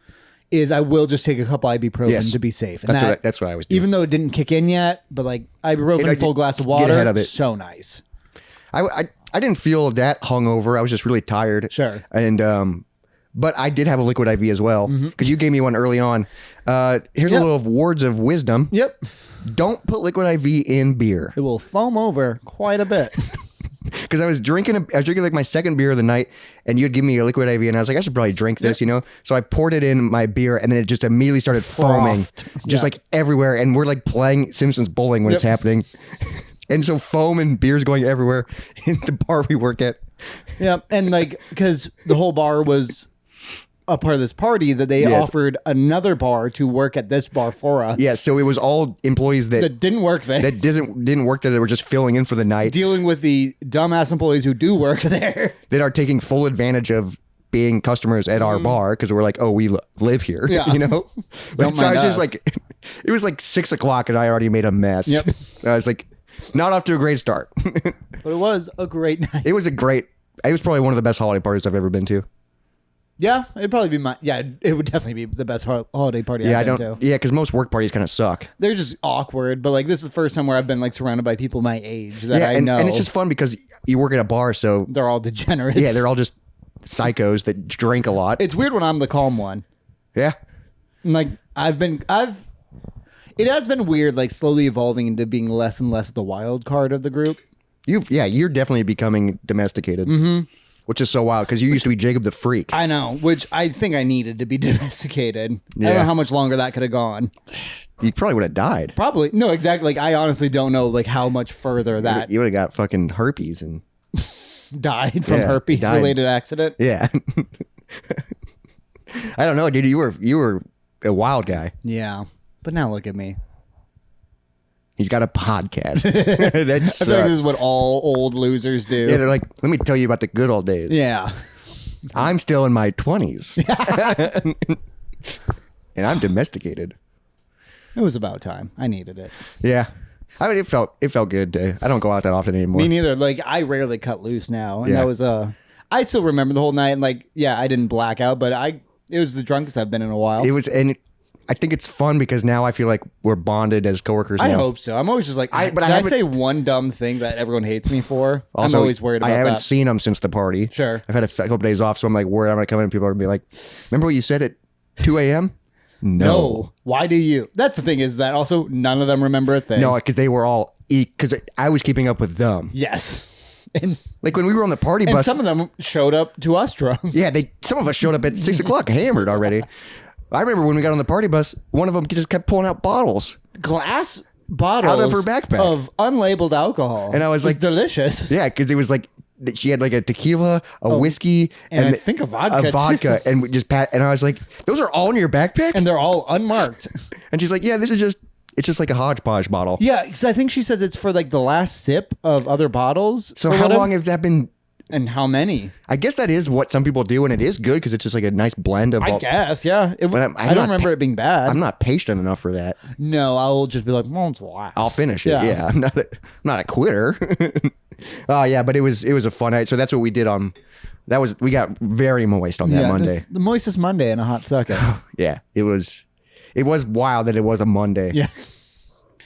Speaker 1: is I will just take a couple ibuprofen to be safe. And
Speaker 2: that's what I was doing.
Speaker 1: Even though it didn't kick in yet, but ibuprofen, full glass of water,
Speaker 2: get ahead of it.
Speaker 1: So nice.
Speaker 2: I didn't feel that hungover. I was just really tired.
Speaker 1: Sure.
Speaker 2: And but I did have a liquid IV as well because you gave me one early on. Here's a little words of wisdom.
Speaker 1: Yep.
Speaker 2: Don't put liquid IV in beer.
Speaker 1: It will foam over quite a bit.
Speaker 2: Because I was drinking my second beer of the night, and you'd give me a liquid IV, and I was like, I should probably drink this, So I poured it in my beer, and then it just immediately started foaming, just everywhere. And we're playing Simpsons bowling when it's happening, and so foam and beer's going everywhere in the bar we work at.
Speaker 1: Yeah, and because the whole bar was a part of this party that they offered another bar to work at this bar for us.
Speaker 2: Yeah, so it was all employees that
Speaker 1: didn't work there.
Speaker 2: That didn't work there. They were just filling in for the night.
Speaker 1: Dealing with the dumbass employees who do work there.
Speaker 2: That are taking full advantage of being customers at our bar because we're like, oh, we live here.
Speaker 1: Yeah.
Speaker 2: So I was just it was 6 o'clock and I already made a mess.
Speaker 1: Yep.
Speaker 2: I was not off to a great start.
Speaker 1: But it was a great night.
Speaker 2: It was probably one of the best holiday parties I've ever been to.
Speaker 1: Yeah, it'd probably be it would definitely be the best holiday party I've been to.
Speaker 2: Yeah, because most work parties kind of suck.
Speaker 1: They're just awkward, but this is the first time where I've been surrounded by people my age that I know.
Speaker 2: And it's just fun because you work at a bar, so
Speaker 1: they're all degenerates.
Speaker 2: Yeah, they're all just psychos that drink a lot.
Speaker 1: It's weird when I'm the calm one.
Speaker 2: Yeah.
Speaker 1: It has been weird, slowly evolving into being less and less the wild card of the group.
Speaker 2: You're definitely becoming domesticated. Mm-hmm. Which is so wild because you used to be Jacob the Freak.
Speaker 1: I know, which I think I needed to be domesticated. Yeah. I don't know how much longer that could have gone.
Speaker 2: You probably would have died.
Speaker 1: Probably. No, exactly. I honestly don't know how much further that...
Speaker 2: You would have got fucking herpes and...
Speaker 1: died from herpes-related accident?
Speaker 2: Yeah. I don't know, dude. You were a wild guy.
Speaker 1: Yeah. But now look at me.
Speaker 2: He's got a podcast.
Speaker 1: I feel this is what all old losers do.
Speaker 2: Yeah, they're like, let me tell you about the good old days.
Speaker 1: Yeah.
Speaker 2: I'm still in my 20s. And I'm domesticated.
Speaker 1: It was about time. I needed it.
Speaker 2: Yeah. I mean, it felt good. I don't go out that often anymore.
Speaker 1: Me neither. I rarely cut loose now. And that was I still remember the whole night. And I didn't black out, but it was the drunkest I've been in a while.
Speaker 2: It was, and I think it's fun because now I feel like we're bonded as coworkers.
Speaker 1: I hope so. I'm always just I say one dumb thing that everyone hates me for?
Speaker 2: Also,
Speaker 1: I'm always worried about that.
Speaker 2: I haven't seen them since the party.
Speaker 1: Sure.
Speaker 2: I've had a couple days off, so I'm worried I'm going to come in and people are going to be like, remember what you said at 2 a.m.? No.
Speaker 1: Why do you? That's the thing is that also none of them remember a thing.
Speaker 2: No, because they were all, because I was keeping up with them.
Speaker 1: Yes. And
Speaker 2: when we were on the party bus.
Speaker 1: some of them showed up to us drunk.
Speaker 2: Yeah, some of us showed up at 6 o'clock hammered already. I remember when we got on the party bus, one of them just kept pulling out bottles.
Speaker 1: Glass? bottles
Speaker 2: out of her backpack
Speaker 1: of unlabeled alcohol,
Speaker 2: and I was like,
Speaker 1: delicious.
Speaker 2: Yeah, because it was like she had like a tequila, a whiskey,
Speaker 1: and I think a vodka,
Speaker 2: and we just and I was like, those are all in your backpack,
Speaker 1: and they're all unmarked.
Speaker 2: And she's like, yeah, this is just. It's just like a hodgepodge bottle.
Speaker 1: Yeah, because I think she says it's for like the last sip of other bottles.
Speaker 2: So how long has that been?
Speaker 1: And how many?
Speaker 2: I guess that is what some people do, and it is good because it's just like a nice blend of.
Speaker 1: I guess, yeah.
Speaker 2: But
Speaker 1: I don't remember it being bad.
Speaker 2: I'm not patient enough for that.
Speaker 1: No, I'll just be like, well, it's last.
Speaker 2: I'll finish it. Yeah, I'm not a quitter. Yeah, but it was a fun night. So that's what we did on. We got very moist on that Monday.
Speaker 1: The moistest Monday in a hot second.
Speaker 2: Yeah, it was wild that it was a Monday.
Speaker 1: Yeah.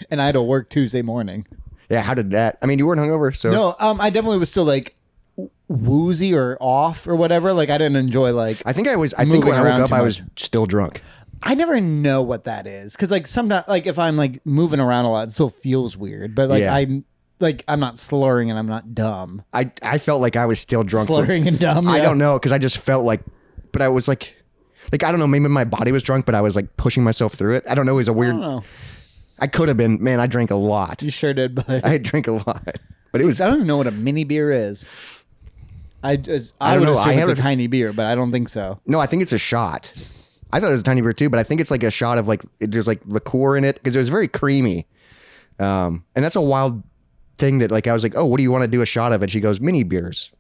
Speaker 1: And I had to work Tuesday morning.
Speaker 2: Yeah, how did that? I mean, you weren't hungover, so
Speaker 1: no. I definitely was still like woozy or off or whatever. Like I didn't enjoy like.
Speaker 2: I think when I woke up, I was still drunk.
Speaker 1: I never know what that is because like sometimes like if I'm like moving around a lot, it still feels weird. But like I'm not slurring and I'm not dumb.
Speaker 2: I felt like I was still drunk.
Speaker 1: Slurring and dumb.
Speaker 2: I don't know because I just felt like, but I was like I don't know. Maybe my body was drunk, but I was like pushing myself through it. I don't know. It was a weird.
Speaker 1: I don't know.
Speaker 2: I could have been. Man, I drank a lot.
Speaker 1: You sure did, but
Speaker 2: I drank a lot. But it was.
Speaker 1: I don't even know what a mini beer is. I would
Speaker 2: know.
Speaker 1: assume it's a tiny beer, but I don't think so.
Speaker 2: No, I think it's a shot. I thought it was a tiny beer too, but I think it's like a shot of like there's like liqueur in it because it was very creamy. And that's a wild thing that like I was like, oh, what do you want to do a shot of? And she goes, mini beers.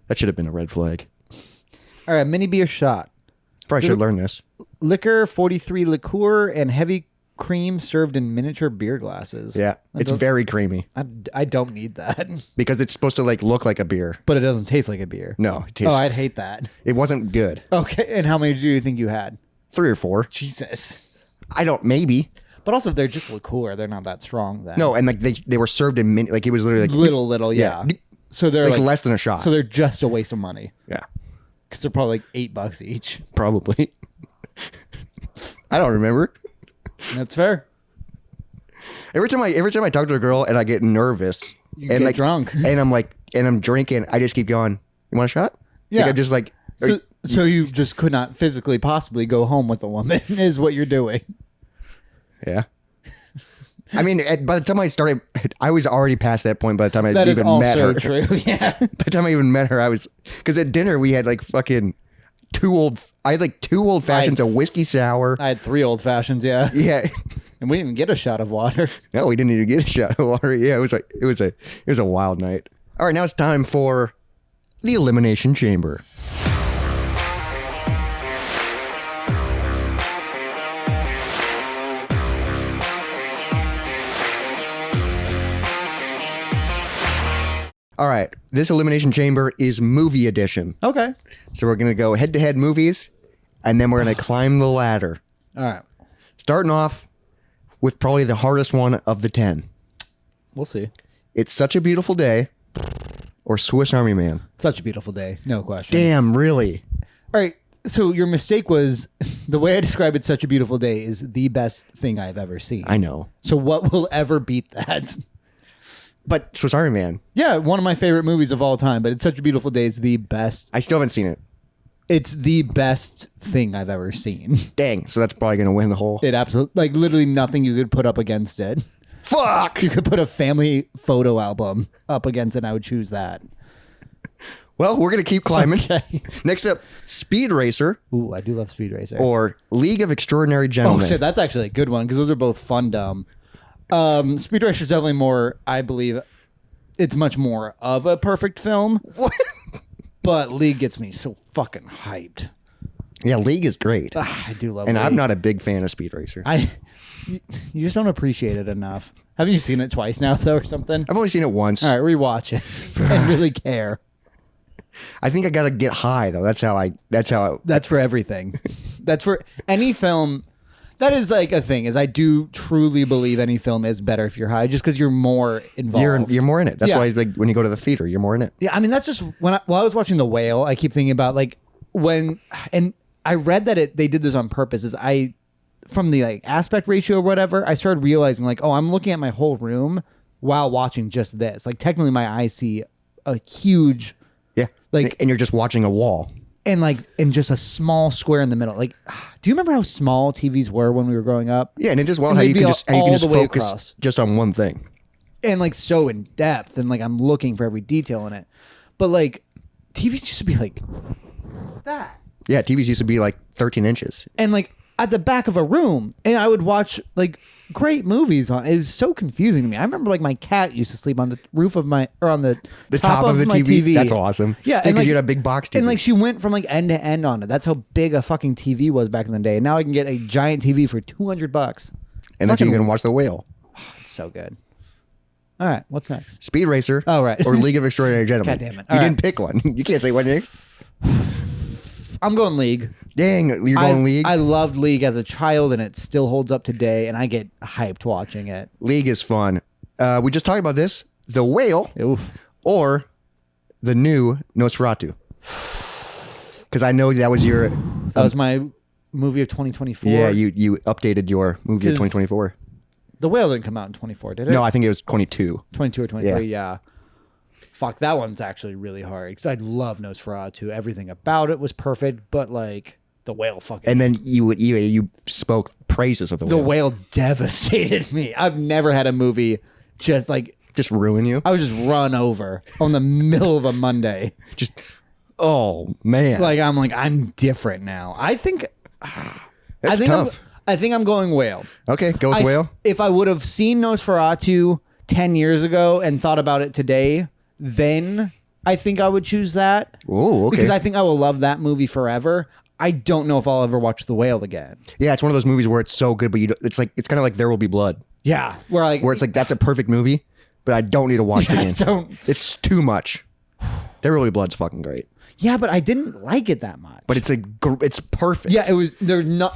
Speaker 2: That should have been a red flag.
Speaker 1: All right, mini beer shot.
Speaker 2: Probably should learn this.
Speaker 1: Liquor, 43 liqueur, and heavy cream served in miniature beer glasses.
Speaker 2: Yeah, it's very creamy.
Speaker 1: I don't need that.
Speaker 2: Because it's supposed to like look like a beer.
Speaker 1: But it doesn't taste like a beer.
Speaker 2: No, it tastes.
Speaker 1: Oh, I'd hate that.
Speaker 2: It wasn't good.
Speaker 1: Okay, and how many do you think you had?
Speaker 2: 3 or 4.
Speaker 1: Jesus.
Speaker 2: Maybe.
Speaker 1: But also, if they're just liqueur, they're not that strong then.
Speaker 2: No, and like they were served in like it was literally like
Speaker 1: little, yeah. So they're
Speaker 2: like less than a shot.
Speaker 1: So they're just a waste of money.
Speaker 2: Yeah.
Speaker 1: Because they're probably like $8 each.
Speaker 2: Probably. I don't remember.
Speaker 1: That's fair.
Speaker 2: Every time I talk to a girl and I get nervous,
Speaker 1: You
Speaker 2: and
Speaker 1: get
Speaker 2: like
Speaker 1: drunk,
Speaker 2: and I'm drinking, I just keep going. You want a shot?
Speaker 1: Yeah.
Speaker 2: Like, I'm just like.
Speaker 1: So you just could not physically possibly go home with a woman is what you're doing.
Speaker 2: Yeah. I mean, by the time I started, I was already past that point. By the time I
Speaker 1: That is
Speaker 2: even met her,
Speaker 1: also true. Yeah.
Speaker 2: By the time I even met her, I was because at dinner we had like fucking I had like 2 old fashions, a whiskey sour.
Speaker 1: I had 3 old fashions. Yeah.
Speaker 2: Yeah.
Speaker 1: And we didn't get a shot of water.
Speaker 2: No, we didn't even get a shot of water. Yeah, it was a wild night. All right, now it's time for the Elimination Chamber. All right, this Elimination Chamber is movie edition.
Speaker 1: Okay.
Speaker 2: So we're going to go head-to-head movies, and then we're going to climb the ladder.
Speaker 1: All right.
Speaker 2: Starting off with probably the hardest one of the 10.
Speaker 1: We'll see.
Speaker 2: It's Such a Beautiful Day or Swiss Army Man.
Speaker 1: Such a beautiful day. No question.
Speaker 2: Damn, really?
Speaker 1: All right. So your mistake was the way I describe it, Such a Beautiful Day is the best thing I've ever seen.
Speaker 2: I know.
Speaker 1: So what will ever beat that?
Speaker 2: But Swiss Army Man.
Speaker 1: Yeah, one of my favorite movies of all time, but It's Such a Beautiful Day is the best.
Speaker 2: I still haven't seen it.
Speaker 1: It's the best thing I've ever seen.
Speaker 2: Dang. So that's probably going to win the whole.
Speaker 1: It absolutely, like literally nothing you could put up against it.
Speaker 2: Fuck!
Speaker 1: You could put a family photo album up against it and I would choose that.
Speaker 2: Well, we're going to keep climbing.
Speaker 1: Okay.
Speaker 2: Next up, Speed Racer
Speaker 1: Ooh, I do love Speed Racer.
Speaker 2: or League of Extraordinary Gentlemen.
Speaker 1: Oh shit, that's actually a good one because those are both fun dumb. Speed Racer is definitely more, I believe, it's much more of a perfect film.
Speaker 2: What?
Speaker 1: But League gets me so fucking hyped.
Speaker 2: Yeah, League is great.
Speaker 1: I do love
Speaker 2: And
Speaker 1: League.
Speaker 2: I'm not a big fan of Speed Racer.
Speaker 1: You just don't appreciate it enough. Have you seen it twice now, though, or something?
Speaker 2: I've only seen it once.
Speaker 1: All right, rewatch it and really care.
Speaker 2: I think I got to get high, though. That's
Speaker 1: for everything. That's for any film. That is like a thing. Is I do truly believe any film is better if you're high, just because you're more involved.
Speaker 2: You're more in it. That's
Speaker 1: Yeah.
Speaker 2: why like when you go to the theater, you're more in it.
Speaker 1: Yeah, I mean that's just while I was watching The Whale, I keep thinking about like and I read that they did this on purpose. Is from the like aspect ratio or whatever, I started realizing like, oh, I'm looking at my whole room while watching just this. Like technically, my eyes see a huge
Speaker 2: Yeah,
Speaker 1: like,
Speaker 2: and you're just watching a wall.
Speaker 1: and like in just a small square in the middle. Like, do you remember how small TVs were when we were growing up?
Speaker 2: Yeah, and it just wild
Speaker 1: And
Speaker 2: how you
Speaker 1: they'd
Speaker 2: can
Speaker 1: be
Speaker 2: just how you
Speaker 1: all
Speaker 2: can just
Speaker 1: the way
Speaker 2: focus
Speaker 1: across.
Speaker 2: just on one thing.
Speaker 1: And like so in depth, and like I'm looking for every detail in it. But like TVs used to be like that.
Speaker 2: Yeah, TVs used to be like 13 inches.
Speaker 1: And like at the back of a room, and I would watch like great movies on. It was so confusing to me. I remember like my cat used to sleep on the roof of my or on the
Speaker 2: top of the
Speaker 1: my
Speaker 2: TV. That's awesome.
Speaker 1: Yeah,
Speaker 2: because
Speaker 1: like,
Speaker 2: you had a big box TV.
Speaker 1: And like she went from like end to end on it. That's how big a fucking TV was back in the day. And now I can get a giant TV for $200.
Speaker 2: And then you can watch The Whale.
Speaker 1: It's so good. All right, what's next?
Speaker 2: Speed Racer.
Speaker 1: Oh, right.
Speaker 2: Or League of Extraordinary Gentlemen.
Speaker 1: God damn it.
Speaker 2: You
Speaker 1: All
Speaker 2: didn't
Speaker 1: right.
Speaker 2: pick one. You can't say one next.
Speaker 1: I'm going League.
Speaker 2: Dang, you're going League?
Speaker 1: I loved League as a child, and it still holds up today, and I get hyped watching it.
Speaker 2: League is fun. We just talked about this. The Whale
Speaker 1: Oof.
Speaker 2: or the new Nosferatu. Because I know that was your...
Speaker 1: That was my movie of 2024.
Speaker 2: Yeah, you updated your movie of 2024.
Speaker 1: The Whale didn't come out in 24, did it?
Speaker 2: No, I think it was 22.
Speaker 1: 22 or 23, yeah. Fuck, that one's actually really hard because I love Nosferatu. Everything about it was perfect, but like the Whale fucking.
Speaker 2: And then you spoke praises of the
Speaker 1: The
Speaker 2: Whale.
Speaker 1: Whale devastated me. I've never had a movie just like
Speaker 2: Just ruin you.
Speaker 1: I was just run over on the middle of a Monday.
Speaker 2: Just oh man,
Speaker 1: I'm different now. I think
Speaker 2: that's tough.
Speaker 1: I think I'm going Whale.
Speaker 2: Okay, go with Whale.
Speaker 1: If I would have seen Nosferatu 10 years ago and thought about it today, then I think I would choose that.
Speaker 2: Oh, okay.
Speaker 1: Because I think I will love that movie forever. I don't know if I'll ever watch The Whale again.
Speaker 2: Yeah, it's one of those movies where it's so good, but it's kind of like There Will Be Blood,
Speaker 1: Yeah, where
Speaker 2: it's like that's a perfect movie, but I don't need to watch it again. It's too much. There Will Be Blood's fucking great.
Speaker 1: Yeah, but I didn't like it that much.
Speaker 2: But it's perfect.
Speaker 1: Yeah, it was.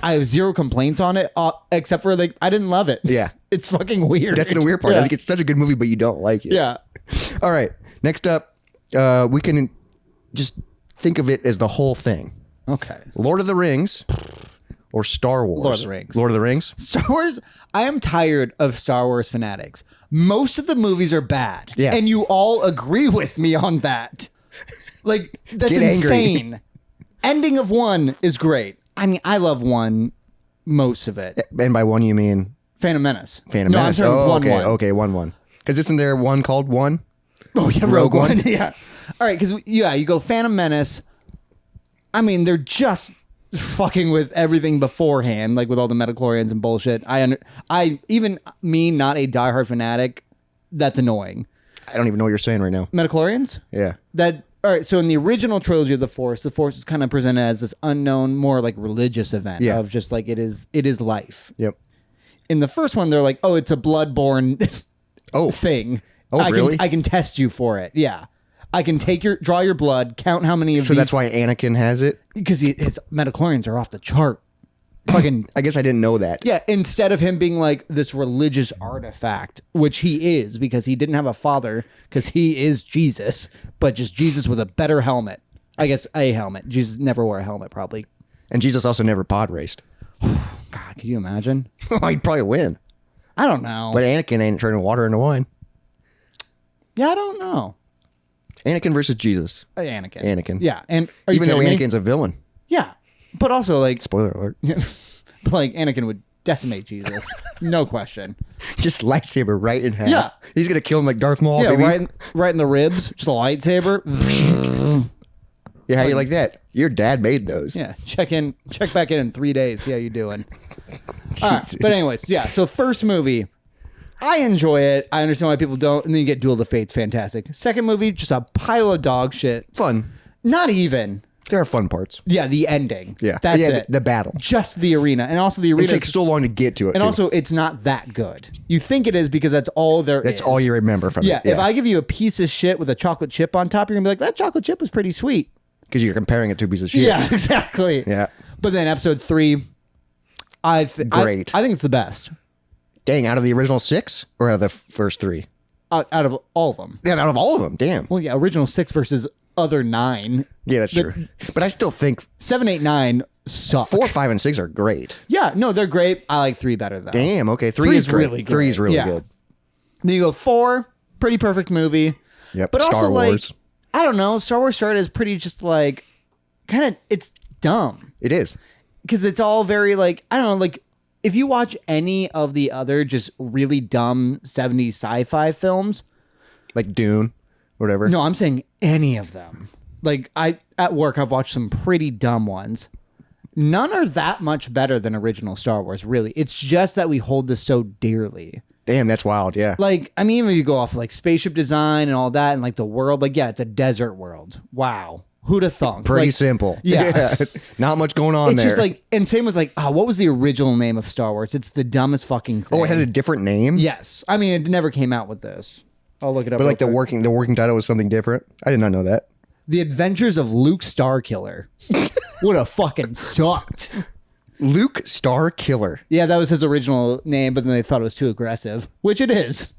Speaker 1: I have zero complaints on it, except for like I didn't love it.
Speaker 2: Yeah.
Speaker 1: It's fucking weird.
Speaker 2: That's the weird part.
Speaker 1: Yeah.
Speaker 2: Like, it's such a good movie, but you don't like it.
Speaker 1: Yeah.
Speaker 2: All right. Next up, we can just think of it as the whole thing.
Speaker 1: Okay.
Speaker 2: Lord of the Rings or Star Wars.
Speaker 1: Lord of the Rings.
Speaker 2: Lord of the Rings.
Speaker 1: Star Wars, I am tired of Star Wars fanatics. Most of the movies are bad.
Speaker 2: Yeah.
Speaker 1: And you all agree with me on that. Like, that's
Speaker 2: Get angry.
Speaker 1: insane. Ending of one is great. I mean, I love one, most of it.
Speaker 2: And by one, you mean
Speaker 1: Phantom Menace.
Speaker 2: Phantom
Speaker 1: no,
Speaker 2: Menace.
Speaker 1: I'm talking one,
Speaker 2: okay.
Speaker 1: one.
Speaker 2: Okay, 1-1. Because isn't there one called One?
Speaker 1: Oh, yeah,
Speaker 2: Rogue
Speaker 1: Rogue One.
Speaker 2: One?
Speaker 1: Yeah. All right, because, you go Phantom Menace. I mean, they're just fucking with everything beforehand, like with all the metachlorians and bullshit. Even me, not a diehard fanatic, that's annoying.
Speaker 2: I don't even know what you're saying right now.
Speaker 1: Metachlorians?
Speaker 2: Yeah.
Speaker 1: All right, so in the original trilogy of the Force is kind of presented as this unknown, more like religious event of just like it is life.
Speaker 2: Yep.
Speaker 1: In the first one, they're like, oh, it's a bloodborne thing.
Speaker 2: Oh, really?
Speaker 1: I can test you for it. Yeah. I can draw your blood, count how many of these.
Speaker 2: So that's why Anakin has it?
Speaker 1: Because his metachlorians are off the chart. Fucking
Speaker 2: I guess I didn't know that.
Speaker 1: yeah. Instead of him being like this religious artifact, which he is, because he didn't have a father, because he is Jesus, but just Jesus with a better helmet. I guess a helmet. Jesus never wore a helmet, probably.
Speaker 2: And Jesus also never pod raced.
Speaker 1: God, could you imagine?
Speaker 2: He'd probably win.
Speaker 1: I don't know.
Speaker 2: But Anakin ain't turning water into wine.
Speaker 1: Yeah, I don't know.
Speaker 2: Anakin versus Jesus.
Speaker 1: Anakin.
Speaker 2: Anakin.
Speaker 1: Yeah, and are you
Speaker 2: Even though
Speaker 1: kidding me?
Speaker 2: Anakin's a villain.
Speaker 1: Yeah, but also like,
Speaker 2: Spoiler alert.
Speaker 1: but like Anakin would decimate Jesus, no question.
Speaker 2: Just lightsaber right in half.
Speaker 1: Yeah.
Speaker 2: He's going to kill him like Darth Maul,
Speaker 1: Yeah,
Speaker 2: baby.
Speaker 1: right in the ribs, just a lightsaber.
Speaker 2: Yeah, how you like that? Your dad made those.
Speaker 1: Yeah, check back in 3 days. See how you doing. All right,
Speaker 2: Jesus.
Speaker 1: but anyways, yeah. So first movie, I enjoy it. I understand why people don't, and then you get Duel of the Fates, fantastic. Second movie, just a pile of dog shit.
Speaker 2: Fun.
Speaker 1: Not even.
Speaker 2: There are fun parts.
Speaker 1: Yeah, the ending.
Speaker 2: Yeah.
Speaker 1: That's
Speaker 2: yeah,
Speaker 1: it.
Speaker 2: The battle.
Speaker 1: Just the arena, and also the
Speaker 2: It
Speaker 1: arena.
Speaker 2: takes so long to get to it.
Speaker 1: And
Speaker 2: too.
Speaker 1: also, it's not that good. You think it is because that's all there is.
Speaker 2: That's all you remember from
Speaker 1: Yeah,
Speaker 2: it.
Speaker 1: if I give you a piece of shit with a chocolate chip on top, you're going to be like, that chocolate chip was pretty sweet.
Speaker 2: Because you're comparing it to a piece of shit.
Speaker 1: Yeah, exactly.
Speaker 2: Yeah.
Speaker 1: But then episode 3,
Speaker 2: Great.
Speaker 1: I think it's the best.
Speaker 2: Dang, out of the original 6 or out of the first 3?
Speaker 1: Out of all of them.
Speaker 2: Yeah, out of all of them. Damn.
Speaker 1: Well, yeah, original 6 versus other 9.
Speaker 2: Yeah, that's true. But I still think
Speaker 1: 7, 8, 9 suck.
Speaker 2: 4, 5, and 6 are great.
Speaker 1: Yeah, no, they're great. I like 3 better though.
Speaker 2: Damn. Okay, 3
Speaker 1: Three's
Speaker 2: is great.
Speaker 1: really
Speaker 2: 3 is
Speaker 1: great.
Speaker 2: really
Speaker 1: Yeah.
Speaker 2: good.
Speaker 1: Then you go 4, pretty perfect movie.
Speaker 2: Yep.
Speaker 1: But
Speaker 2: Star
Speaker 1: also
Speaker 2: Wars.
Speaker 1: like, I don't know, Star Wars started as pretty just like kind of, it's dumb.
Speaker 2: It is.
Speaker 1: Because it's all very like, I don't know, like if you watch any of the other just really dumb 70s sci-fi films.
Speaker 2: Like Dune, whatever.
Speaker 1: No, I'm saying any of them. Like at work, I've watched some pretty dumb ones. None are that much better than original Star Wars, really. It's just that we hold this so dearly.
Speaker 2: Damn, that's wild, yeah.
Speaker 1: Like, I mean, when you go off like spaceship design and all that and like the world, like, yeah, it's a desert world. Wow. Who'd have thunk?
Speaker 2: Pretty
Speaker 1: like,
Speaker 2: simple.
Speaker 1: Yeah.
Speaker 2: Not much going on
Speaker 1: it's
Speaker 2: there.
Speaker 1: just like, and same with like, what was the original name of Star Wars? It's the dumbest fucking thing.
Speaker 2: Oh, it had a different name?
Speaker 1: Yes. I mean, it never came out with this. I'll look it up.
Speaker 2: But like
Speaker 1: real
Speaker 2: the
Speaker 1: quick.
Speaker 2: working title was something different? I did not know that.
Speaker 1: The Adventures of Luke Starkiller. Would have fucking sucked.
Speaker 2: Luke Starkiller.
Speaker 1: Yeah, that was his original name, but then they thought it was too aggressive, which it is.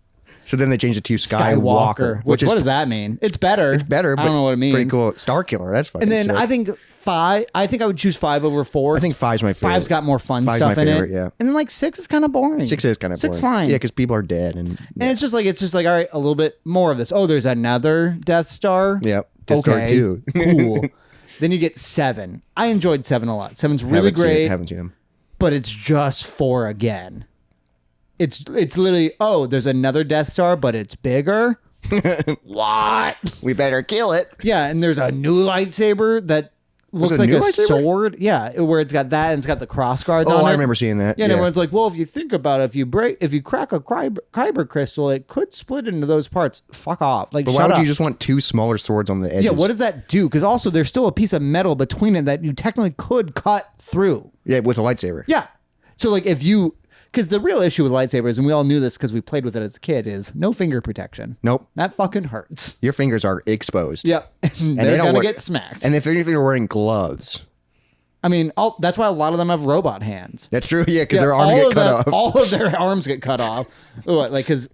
Speaker 2: So then they changed it to Skywalker.
Speaker 1: Which what does that mean? It's better.
Speaker 2: It's better, but
Speaker 1: I don't know what it means.
Speaker 2: Pretty cool. Starkiller, that's fucking
Speaker 1: And then
Speaker 2: sick.
Speaker 1: I think 5, I think I would choose 5 over 4.
Speaker 2: I think 5's my favorite.
Speaker 1: 5's got more fun
Speaker 2: 5's
Speaker 1: stuff
Speaker 2: my
Speaker 1: in
Speaker 2: favorite,
Speaker 1: it.
Speaker 2: yeah.
Speaker 1: And then like 6 is kind of boring.
Speaker 2: 6 is kind of boring.
Speaker 1: 6 fine.
Speaker 2: Yeah, because people are dead. And
Speaker 1: And it's just like, all right, a little bit more of this. Oh, there's another Death Star.
Speaker 2: Yep. Death Star 2.
Speaker 1: Cool. Then you get 7. I enjoyed 7 a lot. 7's really great.
Speaker 2: Haven't seen him.
Speaker 1: But it's just 4 again. It's literally, oh, there's another Death Star, but it's bigger. What?
Speaker 2: We better kill it.
Speaker 1: Yeah, and there's a new lightsaber that looks
Speaker 2: a
Speaker 1: like
Speaker 2: new
Speaker 1: a
Speaker 2: lightsaber?
Speaker 1: sword. Yeah, where it's got that and it's got the cross guards on
Speaker 2: Oh,
Speaker 1: it.
Speaker 2: I remember seeing that.
Speaker 1: Yeah, and everyone's like, well, if you think about it, if you crack a kyber crystal, it could split into those parts. Fuck off. Like,
Speaker 2: But
Speaker 1: shut
Speaker 2: why would
Speaker 1: up.
Speaker 2: you just want 2 smaller swords on the edges?
Speaker 1: Yeah, what does that do? Because also there's still a piece of metal between it that you technically could cut through.
Speaker 2: Yeah, with a lightsaber.
Speaker 1: Yeah. So like if you, because the real issue with lightsabers, and we all knew this because we played with it as a kid, is no finger protection.
Speaker 2: Nope.
Speaker 1: That fucking hurts.
Speaker 2: Your fingers are exposed.
Speaker 1: Yep.
Speaker 2: And
Speaker 1: They're
Speaker 2: they don't
Speaker 1: gonna
Speaker 2: work.
Speaker 1: get smacked.
Speaker 2: And if you're wearing gloves.
Speaker 1: I mean, that's why a lot of them have robot hands.
Speaker 2: That's true, yeah, because
Speaker 1: Yeah,
Speaker 2: their arms get cut off.
Speaker 1: All of their arms get cut off. What, like, because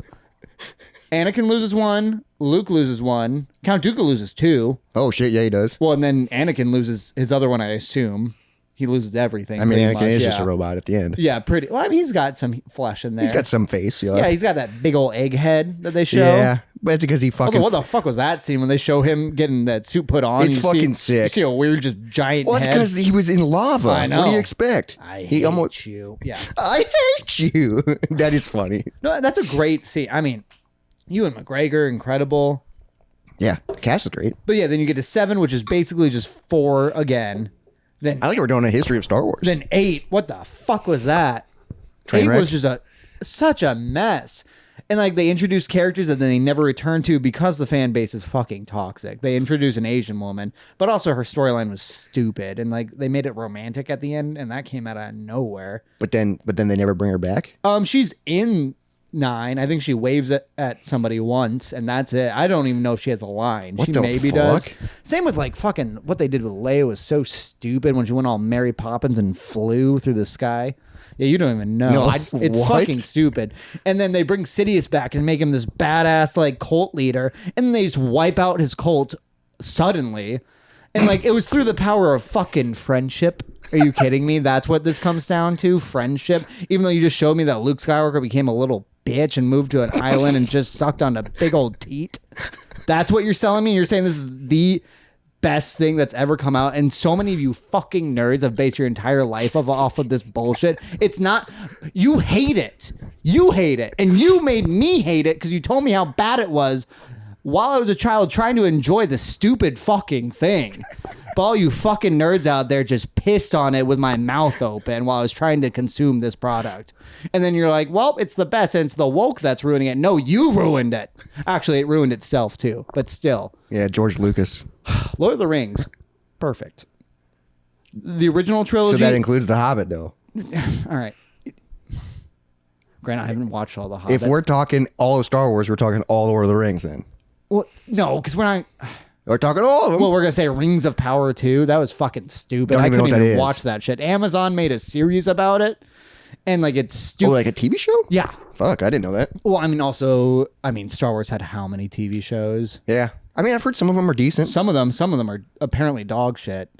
Speaker 1: Anakin loses 1, Luke loses 1, Count Dooku loses 2.
Speaker 2: Oh, shit, yeah, he does.
Speaker 1: Well, and then Anakin loses his other one, I assume. He loses everything.
Speaker 2: I mean,
Speaker 1: pretty
Speaker 2: Anakin
Speaker 1: much,
Speaker 2: is just
Speaker 1: yeah.
Speaker 2: a robot at the end.
Speaker 1: Yeah, pretty. Well, I mean, he's got some flesh in there.
Speaker 2: He's got some face, yeah.
Speaker 1: Yeah, he's got that big old egg head that they show.
Speaker 2: Yeah, but it's because he fucking...
Speaker 1: Also, what the fuck was that scene when they show him getting that suit put on?
Speaker 2: It's
Speaker 1: You
Speaker 2: fucking
Speaker 1: see,
Speaker 2: sick.
Speaker 1: You see a weird, just giant
Speaker 2: Well, it's
Speaker 1: head.
Speaker 2: because he was in lava.
Speaker 1: I know.
Speaker 2: What do you expect?
Speaker 1: I
Speaker 2: He
Speaker 1: hate
Speaker 2: almost-
Speaker 1: you. Yeah.
Speaker 2: I hate you. That is funny.
Speaker 1: No, that's a great scene. I mean, Ewan McGregor, incredible.
Speaker 2: Yeah, cast is great.
Speaker 1: But yeah, then you get to 7, which is basically just 4 again. Then
Speaker 2: I think we're doing a history of Star Wars.
Speaker 1: Then 8, what the fuck was that?
Speaker 2: Train
Speaker 1: 8
Speaker 2: wreck?
Speaker 1: was just such a mess. And like they introduced characters that then they never return to because the fan base is fucking toxic. They introduced an Asian woman, but also her storyline was stupid. And like they made it romantic at the end, and that came out of nowhere.
Speaker 2: But then they never bring her back?
Speaker 1: She's in 9. I think she waves at somebody once, and that's it. I don't even know if she has a line.
Speaker 2: What
Speaker 1: She
Speaker 2: the
Speaker 1: maybe
Speaker 2: fuck?
Speaker 1: does. Same with like fucking what they did with Leia was so stupid when she went all Mary Poppins and flew through the sky. Yeah, you don't even know.
Speaker 2: No,
Speaker 1: It's
Speaker 2: what?
Speaker 1: fucking stupid. And then they bring Sidious back and make him this badass like cult leader, and then they just wipe out his cult suddenly. And like it was through the power of fucking friendship. Are you kidding me? That's what this comes down to, friendship. Even though you just showed me that Luke Skywalker became a little bitch and moved to an island and just sucked on a big old teat. That's what you're selling me? You're saying this is the best thing that's ever come out, and so many of you fucking nerds have based your entire life off of this bullshit. It's not. You hate it. You hate it. And you made me hate it because you told me how bad it was while I was a child trying to enjoy the stupid fucking thing. But all you fucking nerds out there just pissed on it with my mouth open while I was trying to consume this product. And then you're like, well, it's the best, and it's the woke that's ruining it. No, you ruined it. Actually, it ruined itself too, but still.
Speaker 2: Yeah, George Lucas.
Speaker 1: Lord of the Rings. Perfect. The original trilogy.
Speaker 2: So that includes The Hobbit, though.
Speaker 1: All right. Granted, I haven't watched all the Hobbit.
Speaker 2: If we're talking all of Star Wars, we're talking all Lord of the Rings then.
Speaker 1: Well, no, because we're not.
Speaker 2: We're talking all of them.
Speaker 1: Well, we're gonna say Rings of Power 2. That was fucking stupid.
Speaker 2: Don't
Speaker 1: I
Speaker 2: even know
Speaker 1: couldn't
Speaker 2: what that
Speaker 1: even
Speaker 2: is.
Speaker 1: watch that shit. Amazon made a series about it, and like it's
Speaker 2: Oh,
Speaker 1: stupid.
Speaker 2: like a TV show?
Speaker 1: Yeah.
Speaker 2: Fuck, I didn't know that.
Speaker 1: Well, I mean, Star Wars had how many TV shows?
Speaker 2: Yeah. I mean, I've heard some of them are decent.
Speaker 1: Some of them are apparently dog shit.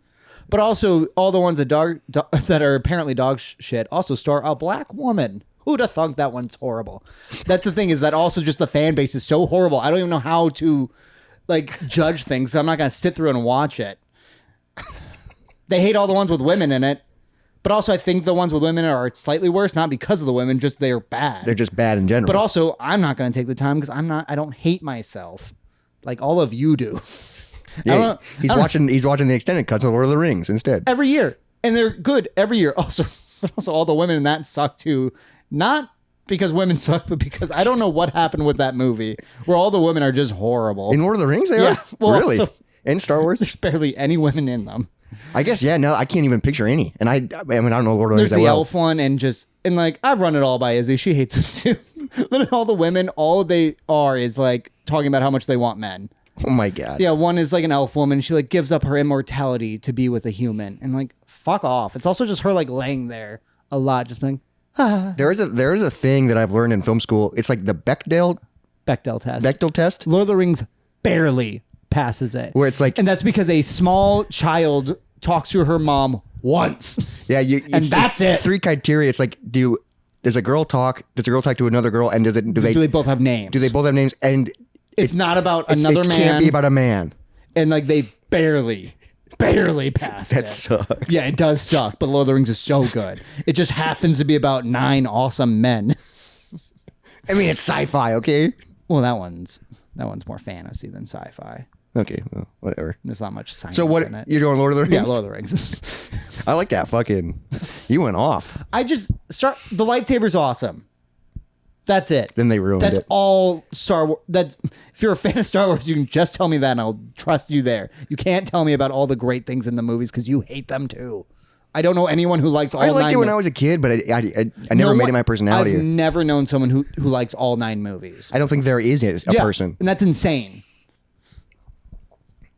Speaker 1: But also, all the ones that are apparently dog shit also star a black woman. Who'd have thunk that one's horrible? That's the thing, is that also just the fan base is so horrible. I don't even know how to like judge things. So I'm not gonna sit through and watch it. They hate all the ones with women in it. But also, I think the ones with women are slightly worse, not because of the women, just they're bad.
Speaker 2: They're just bad in general.
Speaker 1: But also, I'm not going to take the time because I don't hate myself like all of you do.
Speaker 2: Yeah, he's watching the extended cuts of Lord of the Rings instead.
Speaker 1: Every year. And they're good every year. Also, all the women in that suck too. Not because women suck, but because I don't know what happened with that movie where all the women are just horrible.
Speaker 2: In Lord of the Rings, they are?
Speaker 1: Well,
Speaker 2: really?
Speaker 1: also,
Speaker 2: in Star Wars?
Speaker 1: There's barely any women in them.
Speaker 2: I guess, yeah, no, I can't even picture any. And I mean, I don't know Lord of the Rings
Speaker 1: There's
Speaker 2: that
Speaker 1: the
Speaker 2: well.
Speaker 1: elf one and like, I've run it all by Izzy. She hates him too. Literally all the women, all they are is like talking about how much they want men.
Speaker 2: Oh my God.
Speaker 1: Yeah, one is like an elf woman. She like gives up her immortality to be with a human. And like, fuck off. It's also just her like laying there a lot, just being,
Speaker 2: There is a thing that I've learned in film school. It's like the Bechdel test.
Speaker 1: Lord of the Rings barely passes it.
Speaker 2: Where it's like,
Speaker 1: and that's because a small child talks to her mom once.
Speaker 2: Yeah,
Speaker 1: that's it.
Speaker 2: 3 criteria. It's like, does a girl talk to another girl, and do
Speaker 1: they both have names?
Speaker 2: Do they both have names? And
Speaker 1: it's not about another man.
Speaker 2: It can't be about a man.
Speaker 1: And like they barely pass it.
Speaker 2: That sucks.
Speaker 1: Yeah, it does suck, but Lord of the Rings is so good. It just happens to be about 9 awesome men.
Speaker 2: I mean, it's sci-fi, okay?
Speaker 1: Well, that one's more fantasy than sci-fi.
Speaker 2: Okay, well, whatever.
Speaker 1: There's not much science
Speaker 2: so what,
Speaker 1: in it.
Speaker 2: You're doing Lord of the Rings?
Speaker 1: Yeah, Lord of the Rings.
Speaker 2: I like that fucking... You went off.
Speaker 1: The lightsaber's awesome. That's it.
Speaker 2: Then they ruined it.
Speaker 1: That's all Star Wars. If you're a fan of Star Wars, you can just tell me that and I'll trust you there. You can't tell me about all the great things in the movies because you hate them too. I don't know anyone who likes all 9
Speaker 2: I liked it when I was a kid, but I never made it my personality.
Speaker 1: I've never known someone who likes all 9 movies.
Speaker 2: I don't think there is a person.
Speaker 1: And that's insane.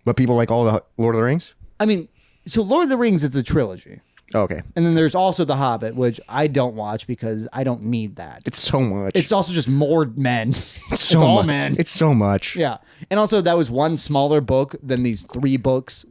Speaker 2: But people like all the Lord of the Rings?
Speaker 1: I mean, so Lord of the Rings is the trilogy.
Speaker 2: Oh, okay.
Speaker 1: And then there's also The Hobbit, which I don't watch because I don't need that.
Speaker 2: It's so much.
Speaker 1: It's also just more men.
Speaker 2: It's
Speaker 1: all
Speaker 2: much.
Speaker 1: men.
Speaker 2: It's so much.
Speaker 1: Yeah. And also that was one smaller book than these 3 books.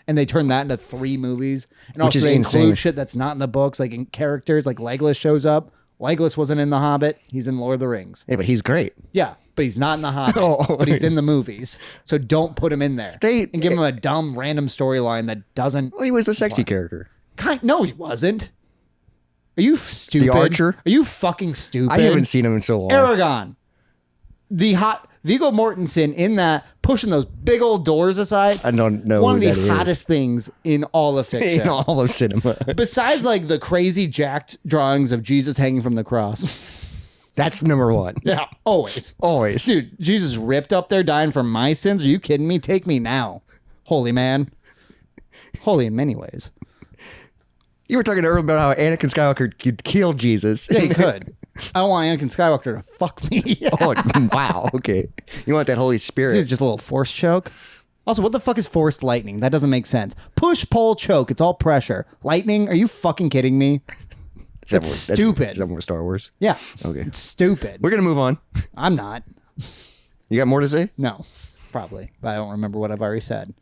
Speaker 1: And they turned that into 3 movies. And
Speaker 2: Which
Speaker 1: also
Speaker 2: is
Speaker 1: they
Speaker 2: insane.
Speaker 1: include shit that's not in the books, like in characters, like Legolas shows up. Legolas wasn't in The Hobbit. He's in Lord of the Rings.
Speaker 2: Yeah, but he's great.
Speaker 1: Yeah, but he's not in The Hobbit. But he's in the movies. So don't put him in there. And give him a dumb, random storyline that doesn't...
Speaker 2: Well, he was the sexy character.
Speaker 1: No, he wasn't. Are you stupid?
Speaker 2: The Archer?
Speaker 1: Are you fucking stupid?
Speaker 2: I haven't seen him in so long.
Speaker 1: Aragon. Viggo Mortensen in that, pushing those big old doors aside.
Speaker 2: I don't know
Speaker 1: One of
Speaker 2: who
Speaker 1: the
Speaker 2: that
Speaker 1: hottest
Speaker 2: is.
Speaker 1: things in all of fiction.
Speaker 2: In all of cinema.
Speaker 1: Besides like the crazy jacked drawings of Jesus hanging from the cross.
Speaker 2: That's number 1.
Speaker 1: Yeah, always.
Speaker 2: Always.
Speaker 1: Dude, Jesus ripped up there dying for my sins. Are you kidding me? Take me now. Holy man. Holy in many ways.
Speaker 2: You were talking earlier about how Anakin Skywalker could kill Jesus.
Speaker 1: Yeah, he could. I don't want Anakin Skywalker to fuck me.
Speaker 2: Oh, wow. Okay. You want that Holy Spirit.
Speaker 1: Dude, just a little force choke. Also, what the fuck is forced lightning? That doesn't make sense. Push, pull, choke. It's all pressure. Lightning? Are you fucking kidding me? It's stupid.
Speaker 2: Is that more Star Wars?
Speaker 1: Yeah.
Speaker 2: Okay.
Speaker 1: It's stupid.
Speaker 2: We're going to move on.
Speaker 1: I'm not.
Speaker 2: You got more to say?
Speaker 1: No, probably. But I don't remember what I've already said.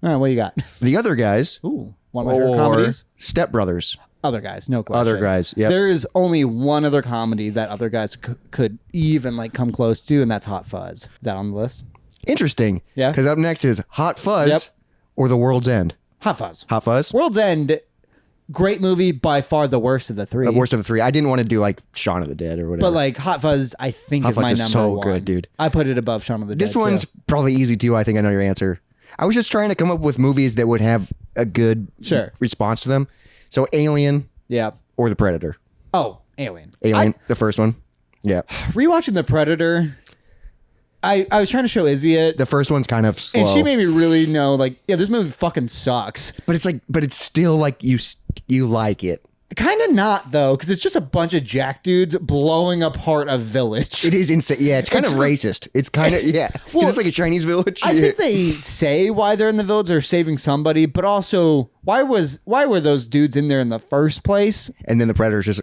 Speaker 1: All right, what you got?
Speaker 2: The Other Guys.
Speaker 1: Ooh, one of my favorite comedies.
Speaker 2: Step Brothers.
Speaker 1: Other Guys, no question.
Speaker 2: Other Guys, yep.
Speaker 1: There is only one other comedy that Other Guys could even like come close to, and that's Hot Fuzz. Is that on the list?
Speaker 2: Interesting.
Speaker 1: Yeah.
Speaker 2: Because up next is Hot Fuzz
Speaker 1: Yep.
Speaker 2: or The World's End.
Speaker 1: Hot Fuzz.
Speaker 2: Hot Fuzz?
Speaker 1: World's End, great movie, by far the worst of the 3.
Speaker 2: The worst of the 3. I didn't want to do like Shaun of the Dead or whatever.
Speaker 1: But like Hot Fuzz, I think
Speaker 2: Hot
Speaker 1: is my
Speaker 2: Fuzz is
Speaker 1: number
Speaker 2: so
Speaker 1: 1.
Speaker 2: good, dude.
Speaker 1: I put it above Shaun of the Dead.
Speaker 2: This one's probably easy too. I think I know your answer. I was just trying to come up with movies that would have a good response to them. So Alien or The Predator.
Speaker 1: Oh, Alien.
Speaker 2: Alien, the first one. Yeah.
Speaker 1: Rewatching The Predator, I was trying to show Izzy it.
Speaker 2: The first one's kind of slow.
Speaker 1: And she made me really know, like, yeah, this movie fucking sucks.
Speaker 2: But it's still like you like it.
Speaker 1: Kind of not, though, because it's just a bunch of jack dudes blowing apart a village.
Speaker 2: It is insane. Yeah, it's kind of racist. It's kind of, yeah.
Speaker 1: Well,
Speaker 2: it's like a Chinese village.
Speaker 1: I think they say why they're in the village or saving somebody, but also, why were those dudes in there in the first place?
Speaker 2: And then the Predator's just,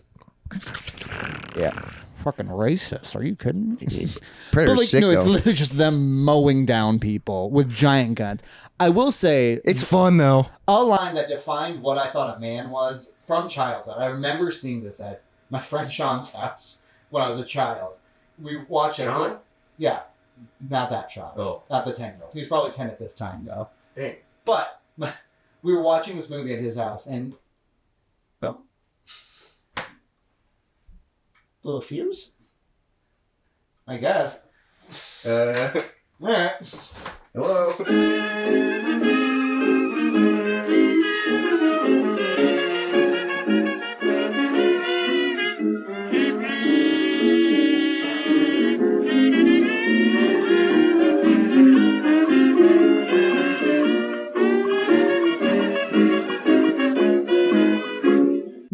Speaker 2: yeah.
Speaker 1: Fucking racist. Are you kidding me?
Speaker 2: Predator's
Speaker 1: like,
Speaker 2: sick,
Speaker 1: no, it's
Speaker 2: though.
Speaker 1: literally just them mowing down people with giant guns. I will say,
Speaker 2: It's fun, though.
Speaker 1: a line that defined what I thought a man was from childhood. I remember seeing this at my friend Sean's house when I was a child. We watched it.
Speaker 2: Sean?
Speaker 1: Yeah. Not that Sean.
Speaker 2: Oh.
Speaker 1: Not the 10-year-old. He was probably 10 at this time, though.
Speaker 2: Hey.
Speaker 1: But We were watching this movie at his house, and well, little fuse, I guess. Alright.
Speaker 2: Hello.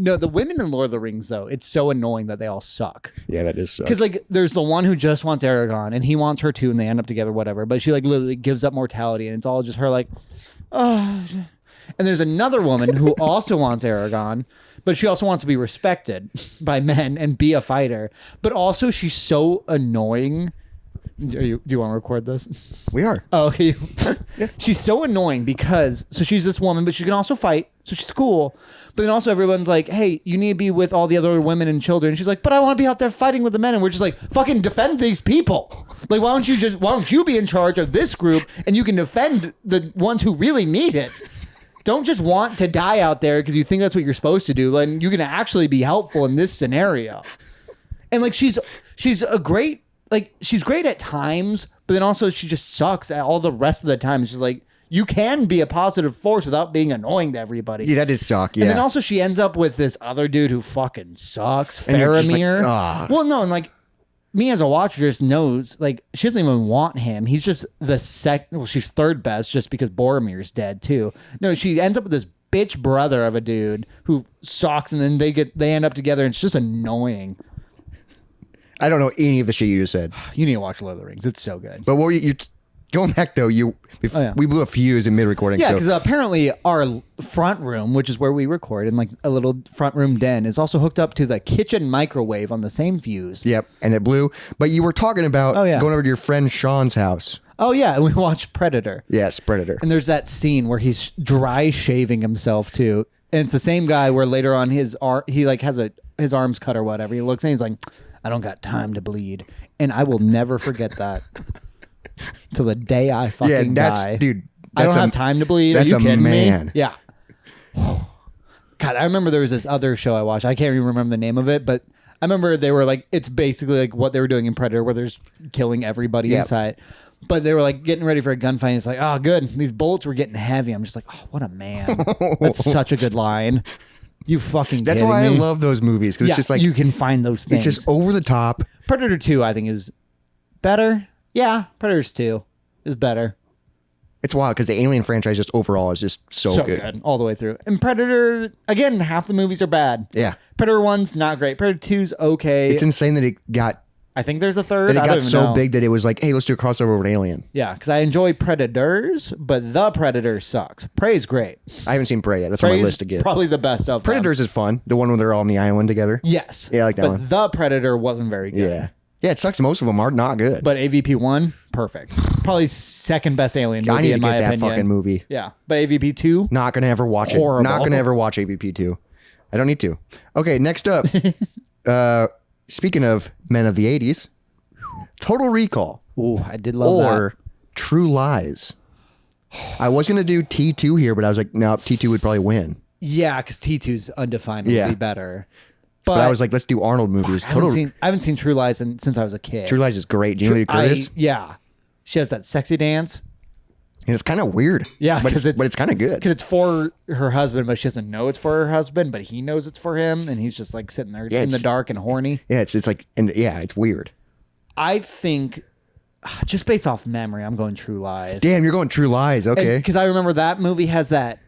Speaker 1: No, the women in Lord of the Rings, though, it's so annoying that they all suck.
Speaker 2: Yeah, that is so.
Speaker 1: Because, like, there's the one who just wants Aragorn, and he wants her too, and they end up together, whatever. But she, like, literally gives up mortality, and it's all just her, like, oh. And there's another woman who also wants Aragorn, but she also wants to be respected by men and be a fighter. But also, she's so annoying. Do you want to record this?
Speaker 2: We are.
Speaker 1: Oh, okay. Yeah. She's so annoying because, so she's this woman, but she can also fight, so she's cool. But then also everyone's like, hey, you need to be with all the other women and children. And she's like, but I want to be out there fighting with the men. And we're just like, fucking defend these people. Like, why don't you be in charge of this group and you can defend the ones who really need it? Don't just want to die out there because you think that's what you're supposed to do. Like, you can actually be helpful in this scenario. And like, she's a great, like, she's great at times, but then also she just sucks at all the rest of the time. She's like, you can be a positive force without being annoying to everybody.
Speaker 2: Yeah, that does suck. Yeah.
Speaker 1: And then also she ends up with this other dude who fucking sucks, Faramir.
Speaker 2: Like,
Speaker 1: well, no, and like me as a watcher just knows, like, she doesn't even want him. He's just the well, she's third best just because Boromir's dead too. No, she ends up with this bitch brother of a dude who sucks, and then they end up together, and it's just annoying.
Speaker 2: I don't know any of the shit you just said.
Speaker 1: You need to watch Lord of the Rings. It's so good.
Speaker 2: But what were you going back though? We blew a fuse in mid recording.
Speaker 1: Yeah,
Speaker 2: so.
Speaker 1: because apparently our front room, which is where we record, in like a little front room den, is also hooked up to the kitchen microwave on the same fuse.
Speaker 2: Yep, and it blew. But you were talking about going over to your friend Sean's house.
Speaker 1: Oh yeah, and we watched Predator.
Speaker 2: Yes, Predator.
Speaker 1: And there's that scene where he's dry shaving himself too, and it's the same guy where later on he like has his arms cut or whatever. He looks and he's like, I don't got time to bleed. And I will never forget that till the day I fucking die.
Speaker 2: Dude,
Speaker 1: I don't have time to bleed. Are you kidding me? Yeah. God, I remember there was this other show I watched. I can't even remember the name of it, but I remember they were like, it's basically like what they were doing in Predator, where there's killing everybody inside. But they were like getting ready for a gunfight. It's like, oh, good. These bullets were getting heavy. I'm just like, oh, what a man. That's such a good line. You fucking
Speaker 2: That's why I love those movies, because it's just like
Speaker 1: you can find those things.
Speaker 2: It's just over the top.
Speaker 1: Predator 2, I think, is better. Yeah, Predators 2 is better.
Speaker 2: It's wild because the Alien franchise just overall is just so good
Speaker 1: all the way through. And Predator, again, half the movies are bad.
Speaker 2: Yeah,
Speaker 1: Predator 1's not great. Predator 2's okay.
Speaker 2: It's insane that it got.
Speaker 1: I think there's a third.
Speaker 2: That it got so big that it was like, hey, let's do a crossover with Alien.
Speaker 1: Yeah, because I enjoy Predators, but The Predator sucks. Prey's great.
Speaker 2: I haven't seen Prey yet. That's on my list to get.
Speaker 1: Probably the best of
Speaker 2: Predators
Speaker 1: them.
Speaker 2: is fun. The one where they're all on the island together.
Speaker 1: Yes.
Speaker 2: Yeah, I like that one.
Speaker 1: But The Predator wasn't very good.
Speaker 2: Yeah. Yeah, it sucks. Most of them are not good.
Speaker 1: But AVP 1, perfect. Probably second best Alien movie,
Speaker 2: I need to
Speaker 1: in
Speaker 2: get
Speaker 1: my
Speaker 2: that
Speaker 1: opinion.
Speaker 2: fucking movie.
Speaker 1: Yeah. But AVP 2,
Speaker 2: not going to ever watch
Speaker 1: horrible.
Speaker 2: it. Not going to ever watch AVP 2. I don't need to. Okay, next up. Speaking of men of the 80s, Total Recall.
Speaker 1: Ooh, I did love that.
Speaker 2: Or True Lies. I was going to do T2 here, but I was like, no, T2 would probably win.
Speaker 1: Yeah, because T2's undefinably better.
Speaker 2: But I was like, let's do Arnold movies.
Speaker 1: I haven't seen True Lies since I was a kid.
Speaker 2: True Lies is great. Jamie Lee Curtis?
Speaker 1: Yeah. She has that sexy dance.
Speaker 2: And it's kind of weird.
Speaker 1: Yeah,
Speaker 2: but it's kind of good.
Speaker 1: Because it's for her husband, but she doesn't know it's for her husband, but he knows it's for him, and he's just like sitting there in the dark and horny.
Speaker 2: Yeah, it's like, and yeah, it's weird.
Speaker 1: I think, just based off memory, I'm going True Lies.
Speaker 2: Damn, you're going True Lies. Okay.
Speaker 1: Because I remember that movie has that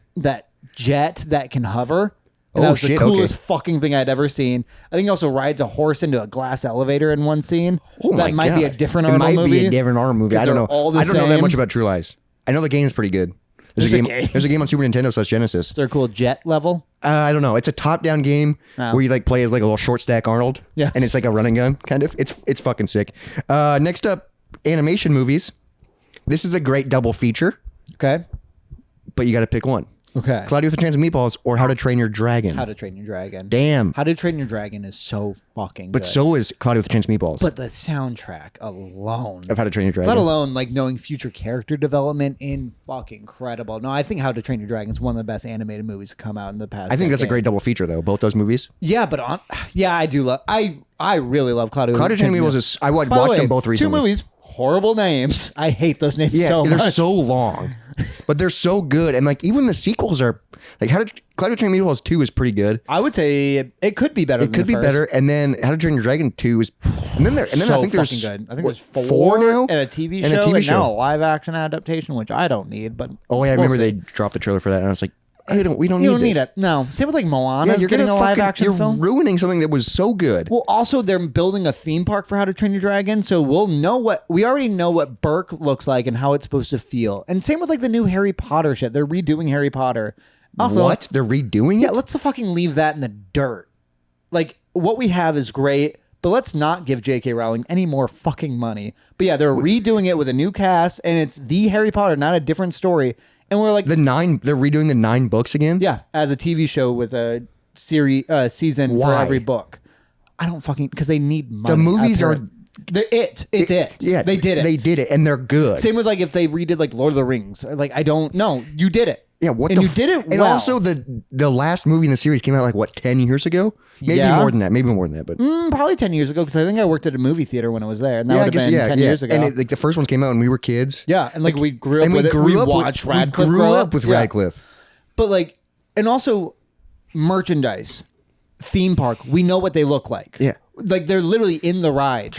Speaker 1: jet that can hover. And that was the coolest fucking thing I'd ever seen. I think he also rides a horse into a glass elevator in one scene.
Speaker 2: Oh my
Speaker 1: That might
Speaker 2: God.
Speaker 1: be a different Arnold movie.
Speaker 2: It might be a different Arnold movie. I don't know. I don't know that much about True Lies. I know the game's pretty good. There's a game on Super Nintendo / Genesis.
Speaker 1: Is there a cool jet level?
Speaker 2: I don't know. It's a top-down game where you like play as like a little short stack Arnold.
Speaker 1: Yeah.
Speaker 2: And it's like a running gun, kind of. It's fucking sick. Next up, animation movies. This is a great double feature,
Speaker 1: Okay.
Speaker 2: but you got to pick one.
Speaker 1: Okay.
Speaker 2: Cloudy with a Chance of Meatballs or How to Train Your Dragon.
Speaker 1: How to Train Your Dragon.
Speaker 2: Damn.
Speaker 1: How to Train Your Dragon is so fucking
Speaker 2: But
Speaker 1: good.
Speaker 2: so is Cloudy with a Chance of Meatballs.
Speaker 1: But the soundtrack alone.
Speaker 2: Of How to Train Your Dragon.
Speaker 1: Let alone like knowing future character development in fucking incredible. No, I think How to Train Your Dragon is one of the best animated movies to come out in the past.
Speaker 2: I think that's a
Speaker 1: decade.
Speaker 2: great double feature though. Both those movies.
Speaker 1: Yeah, but I do love. I really love Cloudy with
Speaker 2: Cloudy with a Chance of Meatballs is. I watched them both recently.
Speaker 1: 2 movies, horrible names. I hate those names
Speaker 2: Yeah,
Speaker 1: so
Speaker 2: they're
Speaker 1: much.
Speaker 2: so long, but they're so good, and like even the sequels are like Cloudy with a Chance of Meatballs 2 is pretty good.
Speaker 1: I would say it could be better.
Speaker 2: It could be better, and then How to Train Your Dragon 2 is, and then
Speaker 1: So
Speaker 2: I think there's
Speaker 1: fucking good. I think
Speaker 2: what,
Speaker 1: there's
Speaker 2: 4 now
Speaker 1: and a TV
Speaker 2: And
Speaker 1: show,
Speaker 2: a TV
Speaker 1: and
Speaker 2: show.
Speaker 1: now a live action adaptation, which I don't need. But
Speaker 2: Oh yeah, I
Speaker 1: we'll
Speaker 2: remember
Speaker 1: see.
Speaker 2: they dropped the trailer for that, and I was like, we don't
Speaker 1: You
Speaker 2: need
Speaker 1: don't need
Speaker 2: this.
Speaker 1: it. No. Same with like Moana.
Speaker 2: Yeah, you're
Speaker 1: getting
Speaker 2: gonna
Speaker 1: a live
Speaker 2: fucking,
Speaker 1: action
Speaker 2: you're
Speaker 1: film.
Speaker 2: ruining something that was so good.
Speaker 1: Well, also they're building a theme park for How to Train Your Dragon, so we already know what Burke looks like and how it's supposed to feel. And same with like the new Harry Potter shit. They're redoing Harry Potter. Also,
Speaker 2: What? They're redoing
Speaker 1: yeah,
Speaker 2: it?
Speaker 1: let's fucking leave that in the dirt. Like what we have is great, but let's not give J.K. Rowling any more fucking money. But yeah, they're redoing it with a new cast, and it's the Harry Potter, not a different story. And we're like,
Speaker 2: They're redoing the 9 books again?
Speaker 1: yeah, as a TV show with a season for
Speaker 2: Why?
Speaker 1: every book. I don't fucking because they need money.
Speaker 2: The movies are
Speaker 1: It's it.
Speaker 2: Yeah,
Speaker 1: they did it.
Speaker 2: They did it, and they're good.
Speaker 1: Same with like if they redid like Lord of the Rings. Like I don't know. You did it.
Speaker 2: Yeah, what
Speaker 1: and
Speaker 2: the
Speaker 1: you did it
Speaker 2: And
Speaker 1: well.
Speaker 2: also the last movie in the series came out like what 10 years ago? Maybe
Speaker 1: Yeah.
Speaker 2: more than that. Maybe more than that, but
Speaker 1: Probably 10 years ago because I think I worked at a movie theater when it was there, and that
Speaker 2: yeah, I
Speaker 1: would
Speaker 2: guess
Speaker 1: have been 10 years ago.
Speaker 2: And like the first ones came out when we were kids.
Speaker 1: Yeah, and like we grew up
Speaker 2: And
Speaker 1: with it. We
Speaker 2: up
Speaker 1: watched
Speaker 2: with,
Speaker 1: Radcliffe
Speaker 2: we grew
Speaker 1: grow
Speaker 2: up with
Speaker 1: Yeah.
Speaker 2: Radcliffe.
Speaker 1: But like, and also merchandise, theme park. We know what they look like.
Speaker 2: Yeah.
Speaker 1: Like they're literally in the rides.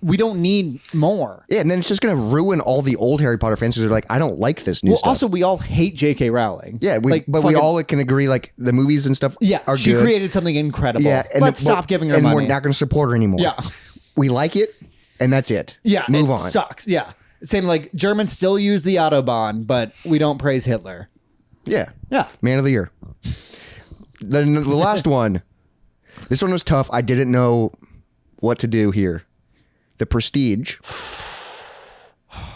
Speaker 1: We don't need more.
Speaker 2: Yeah, and then it's just gonna ruin all the old Harry Potter fans who are like, I don't like this new
Speaker 1: Well,
Speaker 2: stuff.
Speaker 1: also we all hate J.K. Rowling.
Speaker 2: Yeah, we
Speaker 1: fucking-
Speaker 2: all can agree like the movies and stuff are
Speaker 1: she
Speaker 2: good.
Speaker 1: created something incredible.
Speaker 2: Yeah, and
Speaker 1: Let's stop giving her
Speaker 2: and
Speaker 1: money.
Speaker 2: we're not going to support her anymore.
Speaker 1: Yeah.
Speaker 2: We like it, and that's it.
Speaker 1: Yeah,
Speaker 2: Move
Speaker 1: it
Speaker 2: on.
Speaker 1: Sucks. Yeah, same like Germans still use the Autobahn, but we don't praise Hitler.
Speaker 2: Yeah.
Speaker 1: Yeah.
Speaker 2: Man of the Year. The last one. This one was tough. I didn't know what to do here. The Prestige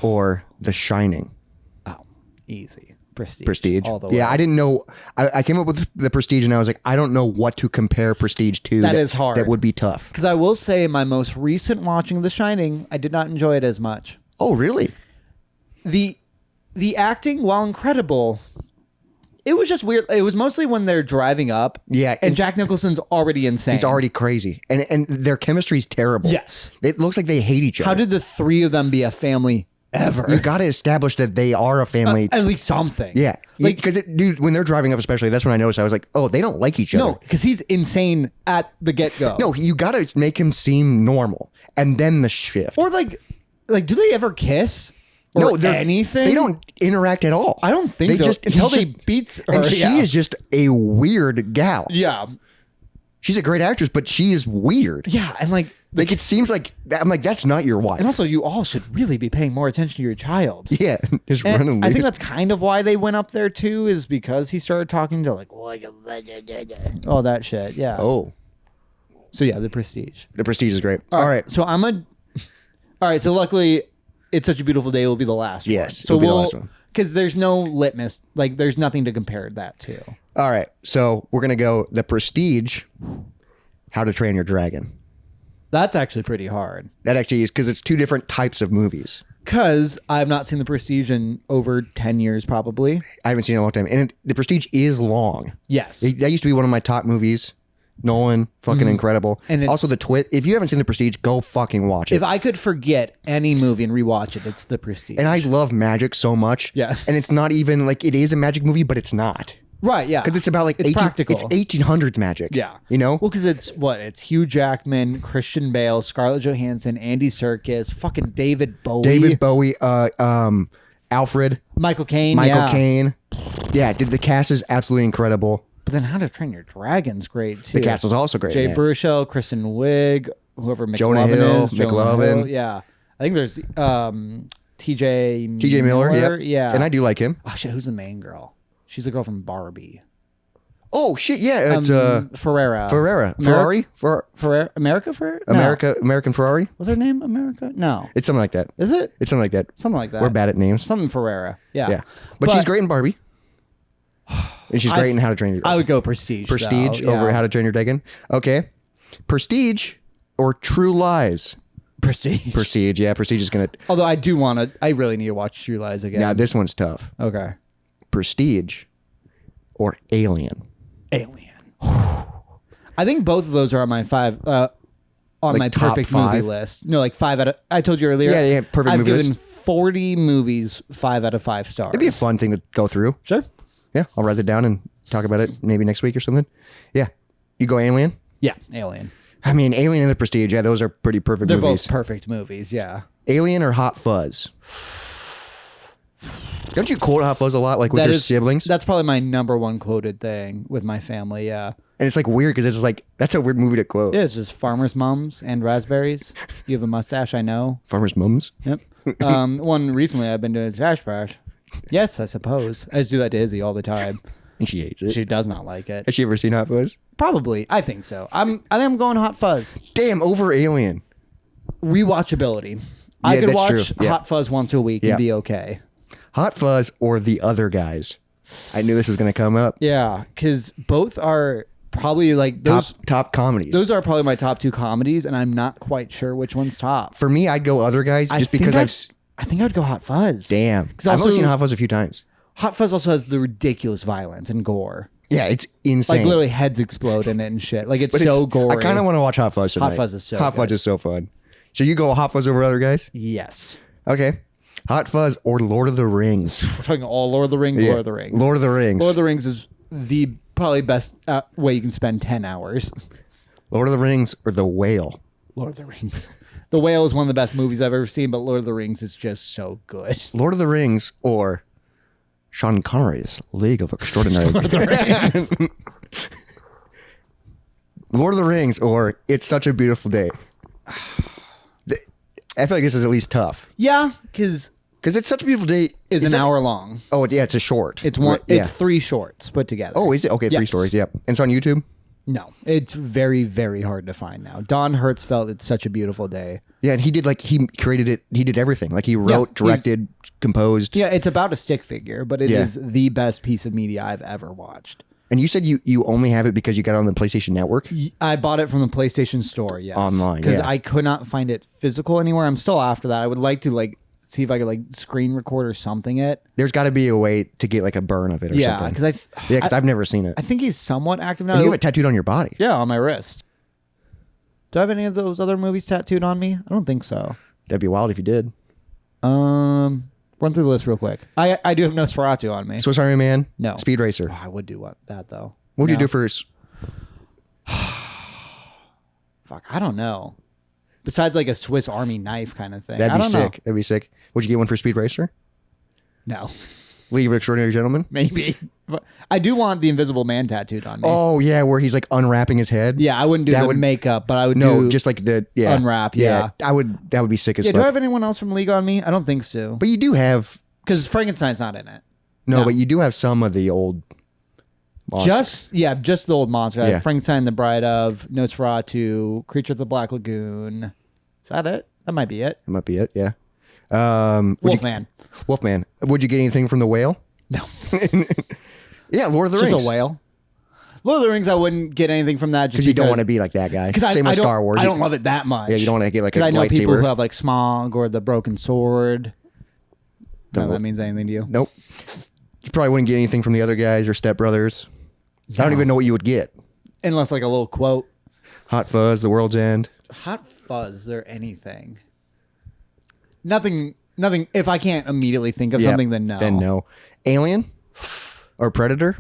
Speaker 2: or The Shining.
Speaker 1: Oh, easy.
Speaker 2: Prestige.
Speaker 1: All the way.
Speaker 2: Yeah, I didn't know. I came up with the Prestige, and I was like, I don't know what to compare Prestige to.
Speaker 1: That is hard.
Speaker 2: That would be tough.
Speaker 1: Because I will say, my most recent watching of The Shining, I did not enjoy it as much.
Speaker 2: Oh, really?
Speaker 1: The acting, while incredible, it was just weird. It was mostly when they're driving up.
Speaker 2: Yeah,
Speaker 1: and Jack Nicholson's already insane.
Speaker 2: He's already crazy, and their chemistry's terrible.
Speaker 1: Yes.
Speaker 2: It looks like they hate each other.
Speaker 1: How did the three of them be a family ever?
Speaker 2: You got to establish that they are a family.
Speaker 1: At least something.
Speaker 2: Yeah,
Speaker 1: Like,
Speaker 2: because dude, when they're driving up, especially, that's when I noticed. I was like, oh, they don't like each other.
Speaker 1: no, because he's insane at the get go.
Speaker 2: No, you got to make him seem normal, and then the shift.
Speaker 1: Or like, do they ever kiss? Or
Speaker 2: no,
Speaker 1: anything?
Speaker 2: They don't interact at all.
Speaker 1: I don't think
Speaker 2: They
Speaker 1: so.
Speaker 2: Just
Speaker 1: Until
Speaker 2: he's
Speaker 1: they
Speaker 2: just-
Speaker 1: beats her.
Speaker 2: and she
Speaker 1: yeah.
Speaker 2: is just a weird gal.
Speaker 1: Yeah.
Speaker 2: She's a great actress, but she is weird.
Speaker 1: Yeah. And like
Speaker 2: it seems like I'm like that's not your wife.
Speaker 1: and also you all should really be paying more attention to your child.
Speaker 2: Yeah, just
Speaker 1: And
Speaker 2: running.
Speaker 1: I think
Speaker 2: loose.
Speaker 1: that's kind of why they went up there too, is because he started talking to like all that shit. Yeah.
Speaker 2: Oh,
Speaker 1: So yeah, the Prestige.
Speaker 2: the Prestige is great. All right.
Speaker 1: So all right. So luckily, It's Such a Beautiful Day will be the last one.
Speaker 2: Yes,
Speaker 1: So
Speaker 2: it'll be the last one.
Speaker 1: because there's no litmus, like there's nothing to compare that to.
Speaker 2: All right. So we're gonna go the Prestige. How to Train Your Dragon.
Speaker 1: That's actually pretty hard.
Speaker 2: That actually is because it's two different types of movies.
Speaker 1: Because I've not seen The Prestige in over 10 years, probably.
Speaker 2: I haven't seen it in a long time, and the Prestige is long.
Speaker 1: Yes.
Speaker 2: That used to be one of my top movies. Nolan, fucking incredible.
Speaker 1: And
Speaker 2: also the Twit. If you haven't seen the Prestige, go fucking watch it.
Speaker 1: If I could forget any movie and rewatch it, it's The Prestige.
Speaker 2: And I love magic so much.
Speaker 1: Yeah.
Speaker 2: And it's not even like it is a magic movie, but it's not.
Speaker 1: right, yeah.
Speaker 2: Because it's about like
Speaker 1: it's practical.
Speaker 2: It's 1800s magic.
Speaker 1: Yeah.
Speaker 2: You know?
Speaker 1: Well, because it's Hugh Jackman, Christian Bale, Scarlett Johansson, Andy Serkis, fucking David Bowie.
Speaker 2: David Bowie, Alfred,
Speaker 1: Michael Caine.
Speaker 2: Michael
Speaker 1: yeah.
Speaker 2: Caine. Yeah, dude, the cast is absolutely incredible.
Speaker 1: But then How to Train Your Dragon's great, too.
Speaker 2: The cast is also great.
Speaker 1: Jay
Speaker 2: yeah.
Speaker 1: Baruchel, Kristen Wiig, whoever McLovin
Speaker 2: Jonah Hill,
Speaker 1: is. Jonah
Speaker 2: McLovin.
Speaker 1: Hill, yeah. I think there's TJ
Speaker 2: Miller,
Speaker 1: Yeah.
Speaker 2: And I do like him.
Speaker 1: Oh, shit, who's the main girl? She's the girl from Barbie.
Speaker 2: Oh shit, yeah, it's
Speaker 1: Ferrera.
Speaker 2: Ferrari,
Speaker 1: Ferrera. America Ferrera? No.
Speaker 2: American Ferrari.
Speaker 1: What's her name? America? No.
Speaker 2: It's something like that.
Speaker 1: Is it?
Speaker 2: It's something like that.
Speaker 1: Something like that.
Speaker 2: We're bad at names.
Speaker 1: Something Ferrera. Yeah.
Speaker 2: Yeah, but she's great in Barbie. And she's great in How to Train Your Dragon.
Speaker 1: I would go Prestige.
Speaker 2: Prestige
Speaker 1: though,
Speaker 2: over
Speaker 1: yeah.
Speaker 2: How to Train Your Dragon. Okay. Prestige or True Lies?
Speaker 1: Prestige.
Speaker 2: Prestige. Yeah, Prestige is gonna.
Speaker 1: Although I really need to watch True Lies again.
Speaker 2: Yeah, this one's tough.
Speaker 1: Okay.
Speaker 2: Prestige or Alien?
Speaker 1: Alien. I think both of those are on my my
Speaker 2: top
Speaker 1: perfect
Speaker 2: 5?
Speaker 1: movie list. No, like 5 out of. I told you earlier.
Speaker 2: Yeah, perfect
Speaker 1: I've
Speaker 2: movie
Speaker 1: given
Speaker 2: list.
Speaker 1: 40 movies 5 out of 5 stars.
Speaker 2: It'd be a fun thing to go through.
Speaker 1: Sure.
Speaker 2: Yeah, I'll write that down and talk about it maybe next week or something. Yeah. You go Alien?
Speaker 1: Yeah, Alien.
Speaker 2: I mean, Alien and The Prestige, yeah, those are pretty perfect
Speaker 1: They're
Speaker 2: movies.
Speaker 1: both perfect movies. Yeah.
Speaker 2: Alien or Hot Fuzz? Don't you quote Hot Fuzz a lot, like with your siblings?
Speaker 1: That's probably my number one quoted thing with my family. Yeah.
Speaker 2: And it's like weird because it's just like, that's a weird movie to quote.
Speaker 1: Yeah, it's just farmer's mums and raspberries. You have a mustache, I know.
Speaker 2: Farmer's Mums?
Speaker 1: Yep. One recently I've been doing a trash brush. Yes, I suppose. I just do that to Izzy all the time.
Speaker 2: And she hates it.
Speaker 1: She does not like it.
Speaker 2: Has she ever seen Hot Fuzz?
Speaker 1: Probably. I think so. I think I'm going Hot Fuzz.
Speaker 2: Damn, over Alien.
Speaker 1: Rewatchability. I could
Speaker 2: that's
Speaker 1: watch
Speaker 2: true. Yeah.
Speaker 1: Hot Fuzz once a week
Speaker 2: Yeah.
Speaker 1: and be okay.
Speaker 2: Hot Fuzz or The Other Guys? I knew this was going to come up.
Speaker 1: Yeah, because both are probably like those.
Speaker 2: Top comedies.
Speaker 1: Those are probably my top 2 comedies, and I'm not quite sure which one's top.
Speaker 2: For me, I'd go Other Guys just because
Speaker 1: I think I'd go Hot Fuzz.
Speaker 2: Damn. I've
Speaker 1: also-
Speaker 2: only seen Hot Fuzz a few times.
Speaker 1: Hot Fuzz also has the ridiculous violence and gore.
Speaker 2: Yeah, it's insane.
Speaker 1: Like literally heads explode in it and shit. Like it's
Speaker 2: But
Speaker 1: so gory.
Speaker 2: I kind of want to watch Hot Fuzz tonight.
Speaker 1: Hot Fuzz is so
Speaker 2: Hot Fuzz
Speaker 1: good.
Speaker 2: is so fun. So you go Hot Fuzz over Other Guys?
Speaker 1: Yes.
Speaker 2: Okay. Hot Fuzz or Lord of the Rings?
Speaker 1: We're talking all Lord of the Rings,
Speaker 2: Yeah.
Speaker 1: Lord of the Rings.
Speaker 2: Lord of the Rings.
Speaker 1: Lord of the Rings is the probably best way you can spend 10 hours.
Speaker 2: Lord of the Rings or The Whale?
Speaker 1: Lord of the Rings. The Whale is one of the best movies I've ever seen, but Lord of the Rings is just so good.
Speaker 2: Lord of the Rings or Sean Connery's League of Extraordinary.
Speaker 1: Lord of the Rings.
Speaker 2: Lord of the Rings or It's Such a Beautiful Day. I feel like this is at least tough.
Speaker 1: Yeah, because
Speaker 2: It's Such a Beautiful Day
Speaker 1: it's an
Speaker 2: that-
Speaker 1: hour long.
Speaker 2: Oh, yeah, it's a short.
Speaker 1: It's one.
Speaker 2: Yeah.
Speaker 1: It's 3 shorts put together.
Speaker 2: Oh, is it? Okay, 3
Speaker 1: Yes.
Speaker 2: stories, yep. And it's on YouTube?
Speaker 1: No, it's very, very hard to find now. Don Hertzfeldt, It's Such a Beautiful Day.
Speaker 2: Yeah, and he created it, he did everything. Like he wrote, directed, composed.
Speaker 1: Yeah, it's about a stick figure, but it
Speaker 2: Yeah.
Speaker 1: is the best piece of media I've ever watched.
Speaker 2: And you said you only have it because you got it on the PlayStation Network?
Speaker 1: I bought it from the PlayStation Store, yes.
Speaker 2: Online,
Speaker 1: Because
Speaker 2: yeah.
Speaker 1: I could not find it physical anywhere. I'm still after that. I would like to see if I could screen record or something it.
Speaker 2: There's got to be a way to get like a burn of it or
Speaker 1: Yeah,
Speaker 2: something.
Speaker 1: because
Speaker 2: I've never seen it.
Speaker 1: I think he's somewhat active now.
Speaker 2: And you have it tattooed on your body.
Speaker 1: Yeah, on my wrist. Do I have any of those other movies tattooed on me? I don't think so.
Speaker 2: That'd be wild if you did.
Speaker 1: Run through the list real quick. I do have Nosferatu on me.
Speaker 2: Swiss Army Man?
Speaker 1: No.
Speaker 2: Speed Racer.
Speaker 1: Oh, I would do that though.
Speaker 2: What'd you
Speaker 1: No.
Speaker 2: do for...
Speaker 1: Fuck, I don't know. Besides a Swiss Army knife kind of thing.
Speaker 2: That'd
Speaker 1: I
Speaker 2: be
Speaker 1: don't
Speaker 2: sick.
Speaker 1: know.
Speaker 2: That'd be sick. Would you get one for Speed Racer?
Speaker 1: No.
Speaker 2: League of Extraordinary Gentlemen?
Speaker 1: Maybe. But I do want the Invisible Man tattooed on me.
Speaker 2: Oh, yeah, where he's like unwrapping his head.
Speaker 1: Yeah, I wouldn't do
Speaker 2: That
Speaker 1: the
Speaker 2: would-
Speaker 1: makeup, but I would
Speaker 2: No,
Speaker 1: do
Speaker 2: just like the... Yeah.
Speaker 1: unwrap, yeah.
Speaker 2: That would be sick as
Speaker 1: Yeah,
Speaker 2: fuck.
Speaker 1: do I have anyone else from League on me? I don't think so.
Speaker 2: But you do have...
Speaker 1: Because Frankenstein's not in it.
Speaker 2: No, but you do have some of the old... monsters.
Speaker 1: Just the old monster. I have
Speaker 2: Yeah.
Speaker 1: Frankenstein, the Bride of, Nosferatu, Creature of the Black Lagoon. Is that it? That might be it.
Speaker 2: That might be it, yeah.
Speaker 1: Wolfman.
Speaker 2: Wolfman. Would you get anything from The Whale?
Speaker 1: No.
Speaker 2: Yeah, Lord of the
Speaker 1: Just
Speaker 2: Rings.
Speaker 1: a whale. Lord of the Rings, I wouldn't get anything from that just
Speaker 2: Because you don't want to be like that guy. Same with Star Wars.
Speaker 1: I don't love it that much.
Speaker 2: Yeah, you don't want to get like a
Speaker 1: Because I know people
Speaker 2: lightsaber.
Speaker 1: who have Smog or the Broken Sword. No, that means anything to you.
Speaker 2: Nope. You probably wouldn't get anything from the other guys or Step Brothers. I don't even know what you would get.
Speaker 1: Unless a little quote.
Speaker 2: Hot Fuzz, The World's End.
Speaker 1: Hot Fuzz, is there anything? Nothing. If I can't immediately think of something, then no.
Speaker 2: Then no. Alien or Predator?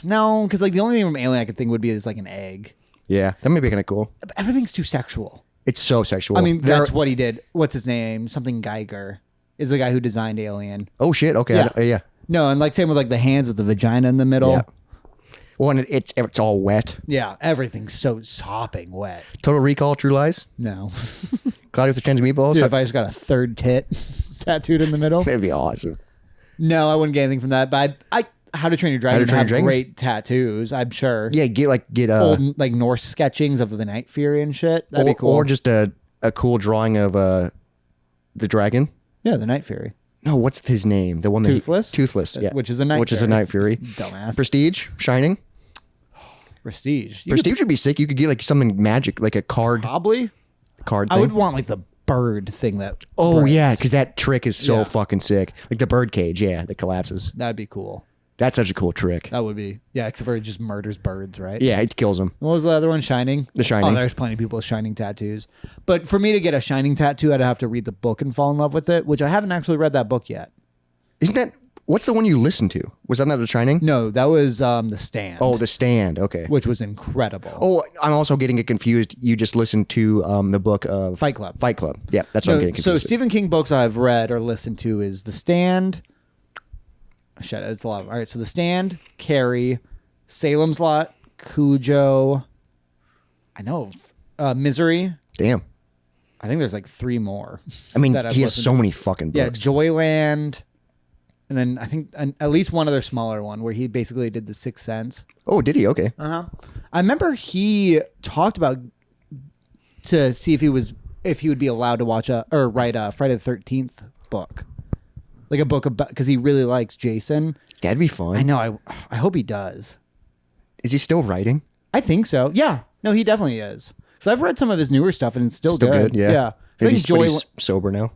Speaker 1: No, because the only thing from Alien I could think would be is an egg.
Speaker 2: Yeah, that may be kind of cool.
Speaker 1: But everything's too sexual.
Speaker 2: It's so sexual.
Speaker 1: I mean, that's what he did. What's his name? Something Geiger is the guy who designed Alien.
Speaker 2: Oh shit. Okay.
Speaker 1: Yeah.
Speaker 2: Yeah.
Speaker 1: No, and same with the hands with the vagina in the middle.
Speaker 2: Yeah. Well, and it's all wet.
Speaker 1: Yeah, everything's so sopping wet.
Speaker 2: Total Recall, True Lies,
Speaker 1: No.
Speaker 2: Cloudy with the Chance of Meatballs.
Speaker 1: Dude, if I just got a third tit tattooed in the middle.
Speaker 2: That'd be awesome.
Speaker 1: No, I wouldn't get anything from that. But I How to Train Your Dragon
Speaker 2: Train Your
Speaker 1: have
Speaker 2: Dragon?
Speaker 1: great tattoos, I'm sure.
Speaker 2: Yeah, get
Speaker 1: Old Norse sketchings of the Night Fury and shit. That'd be cool.
Speaker 2: Or just a cool drawing of the dragon.
Speaker 1: Yeah, the Night Fury.
Speaker 2: No, what's his name? The one that
Speaker 1: Toothless?
Speaker 2: Toothless, yeah.
Speaker 1: Which is a Night
Speaker 2: Which is a
Speaker 1: Fury.
Speaker 2: Night Fury.
Speaker 1: Dumbass.
Speaker 2: Prestige, Shining.
Speaker 1: Prestige.
Speaker 2: Prestige would be sick. You could get like something magic, like a card
Speaker 1: Probably.
Speaker 2: thing.
Speaker 1: I would want like the bird thing that.
Speaker 2: Oh
Speaker 1: breaks.
Speaker 2: yeah, because that trick is so
Speaker 1: Yeah.
Speaker 2: fucking sick. Like the bird cage, yeah, that collapses.
Speaker 1: That'd be cool.
Speaker 2: That's such a cool trick.
Speaker 1: That would be. Yeah, except for it just murders birds, right?
Speaker 2: Yeah, it kills them.
Speaker 1: What was the other one? Shining?
Speaker 2: The Shining.
Speaker 1: Oh, there's plenty of people with Shining tattoos. But for me to get a Shining tattoo, I'd have to read the book and fall in love with it, which I haven't actually read that book yet.
Speaker 2: Isn't that what's the one you listened to? Was that not The Shining?
Speaker 1: No, that was The Stand.
Speaker 2: Oh, The Stand. Okay.
Speaker 1: which was incredible.
Speaker 2: Oh, I'm also getting it confused. You just listened to the book of
Speaker 1: Fight Club.
Speaker 2: Fight Club. Yeah, that's what I'm
Speaker 1: No,
Speaker 2: getting
Speaker 1: so
Speaker 2: confused.
Speaker 1: Stephen King books I've read or listened to is The Stand. Shit, it's a lot. All right, so The Stand, Carrie, Salem's Lot, Cujo. I know Misery.
Speaker 2: Damn.
Speaker 1: I think there's like 3 more.
Speaker 2: I mean,
Speaker 1: that I've
Speaker 2: he has
Speaker 1: listened
Speaker 2: so
Speaker 1: to.
Speaker 2: many fucking
Speaker 1: Yeah,
Speaker 2: books.
Speaker 1: Joyland, and then I think at least one other smaller one where he basically did The Sixth Sense.
Speaker 2: Oh, did he? Okay.
Speaker 1: I remember he talked about to see if he would be allowed to watch or write a Friday the 13th book, like a book about because he really likes Jason.
Speaker 2: That'd be fun.
Speaker 1: I know. I hope he does.
Speaker 2: Is he still writing?
Speaker 1: I think so. Yeah. No, he definitely is. Because I've read some of his newer stuff and it's still
Speaker 2: Still good, yeah.
Speaker 1: Yeah. So I
Speaker 2: Maybe
Speaker 1: think
Speaker 2: but he's sober now.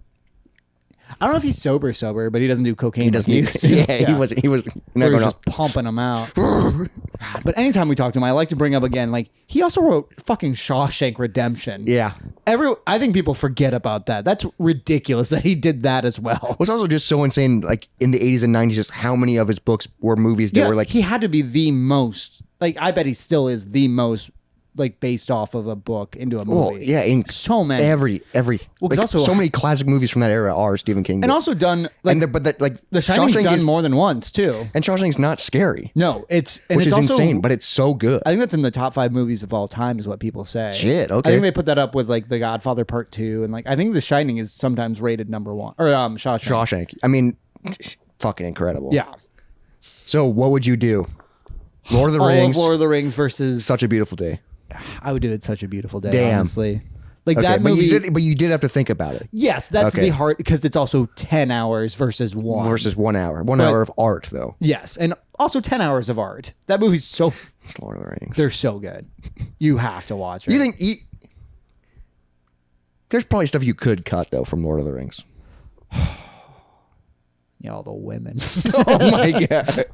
Speaker 1: I don't know if he's sober, but he doesn't do cocaine.
Speaker 2: He doesn't.
Speaker 1: like
Speaker 2: Need,
Speaker 1: used to.
Speaker 2: yeah, he was. He was
Speaker 1: Where
Speaker 2: not
Speaker 1: he was
Speaker 2: going
Speaker 1: just pumping them out. But anytime we talk to him, I like to bring up again, like he also wrote fucking Shawshank Redemption.
Speaker 2: Yeah.
Speaker 1: I think people forget about that. That's ridiculous that he did that as well.
Speaker 2: What's also just so insane, like in the 80s and 90s, just how many of his books were movies that were like.
Speaker 1: he had to be the most. Like I bet he still is the most. Like based off of a book into a movie.
Speaker 2: Oh yeah, in
Speaker 1: so many.
Speaker 2: every
Speaker 1: Well, 'cause
Speaker 2: like,
Speaker 1: also-
Speaker 2: so many classic movies from that era are Stephen King.
Speaker 1: And also done like
Speaker 2: The
Speaker 1: Shining's
Speaker 2: Shawshank
Speaker 1: done
Speaker 2: is,
Speaker 1: more than once too.
Speaker 2: and Shawshank's not scary,
Speaker 1: No, it's
Speaker 2: which is
Speaker 1: also,
Speaker 2: insane, but it's so good.
Speaker 1: I think that's in the top 5 movies of all time, is what people say.
Speaker 2: Shit, okay.
Speaker 1: I think they put that up with like The Godfather Part 2, and like I think The Shining is sometimes rated number 1 or Shawshank.
Speaker 2: Shawshank. I mean, fucking incredible.
Speaker 1: Yeah,
Speaker 2: So what would you do? Lord of the
Speaker 1: all
Speaker 2: Rings.
Speaker 1: of Lord of the Rings versus.
Speaker 2: Such a Beautiful Day.
Speaker 1: I would do It's Such a Beautiful Day.
Speaker 2: Damn.
Speaker 1: Honestly, like
Speaker 2: Okay,
Speaker 1: that
Speaker 2: but
Speaker 1: movie.
Speaker 2: you did have to think about it.
Speaker 1: Yes, that's
Speaker 2: Okay.
Speaker 1: the hard because it's also 10 hours versus 1
Speaker 2: Versus 1 hour. 1 hour of art, though.
Speaker 1: Yes, and also 10 hours of art. That movie's so.
Speaker 2: It's Lord of the Rings.
Speaker 1: They're so good. You have to watch it.
Speaker 2: You think there's probably stuff you could cut though from Lord of the Rings.
Speaker 1: Yeah, all the women.
Speaker 2: Oh my god.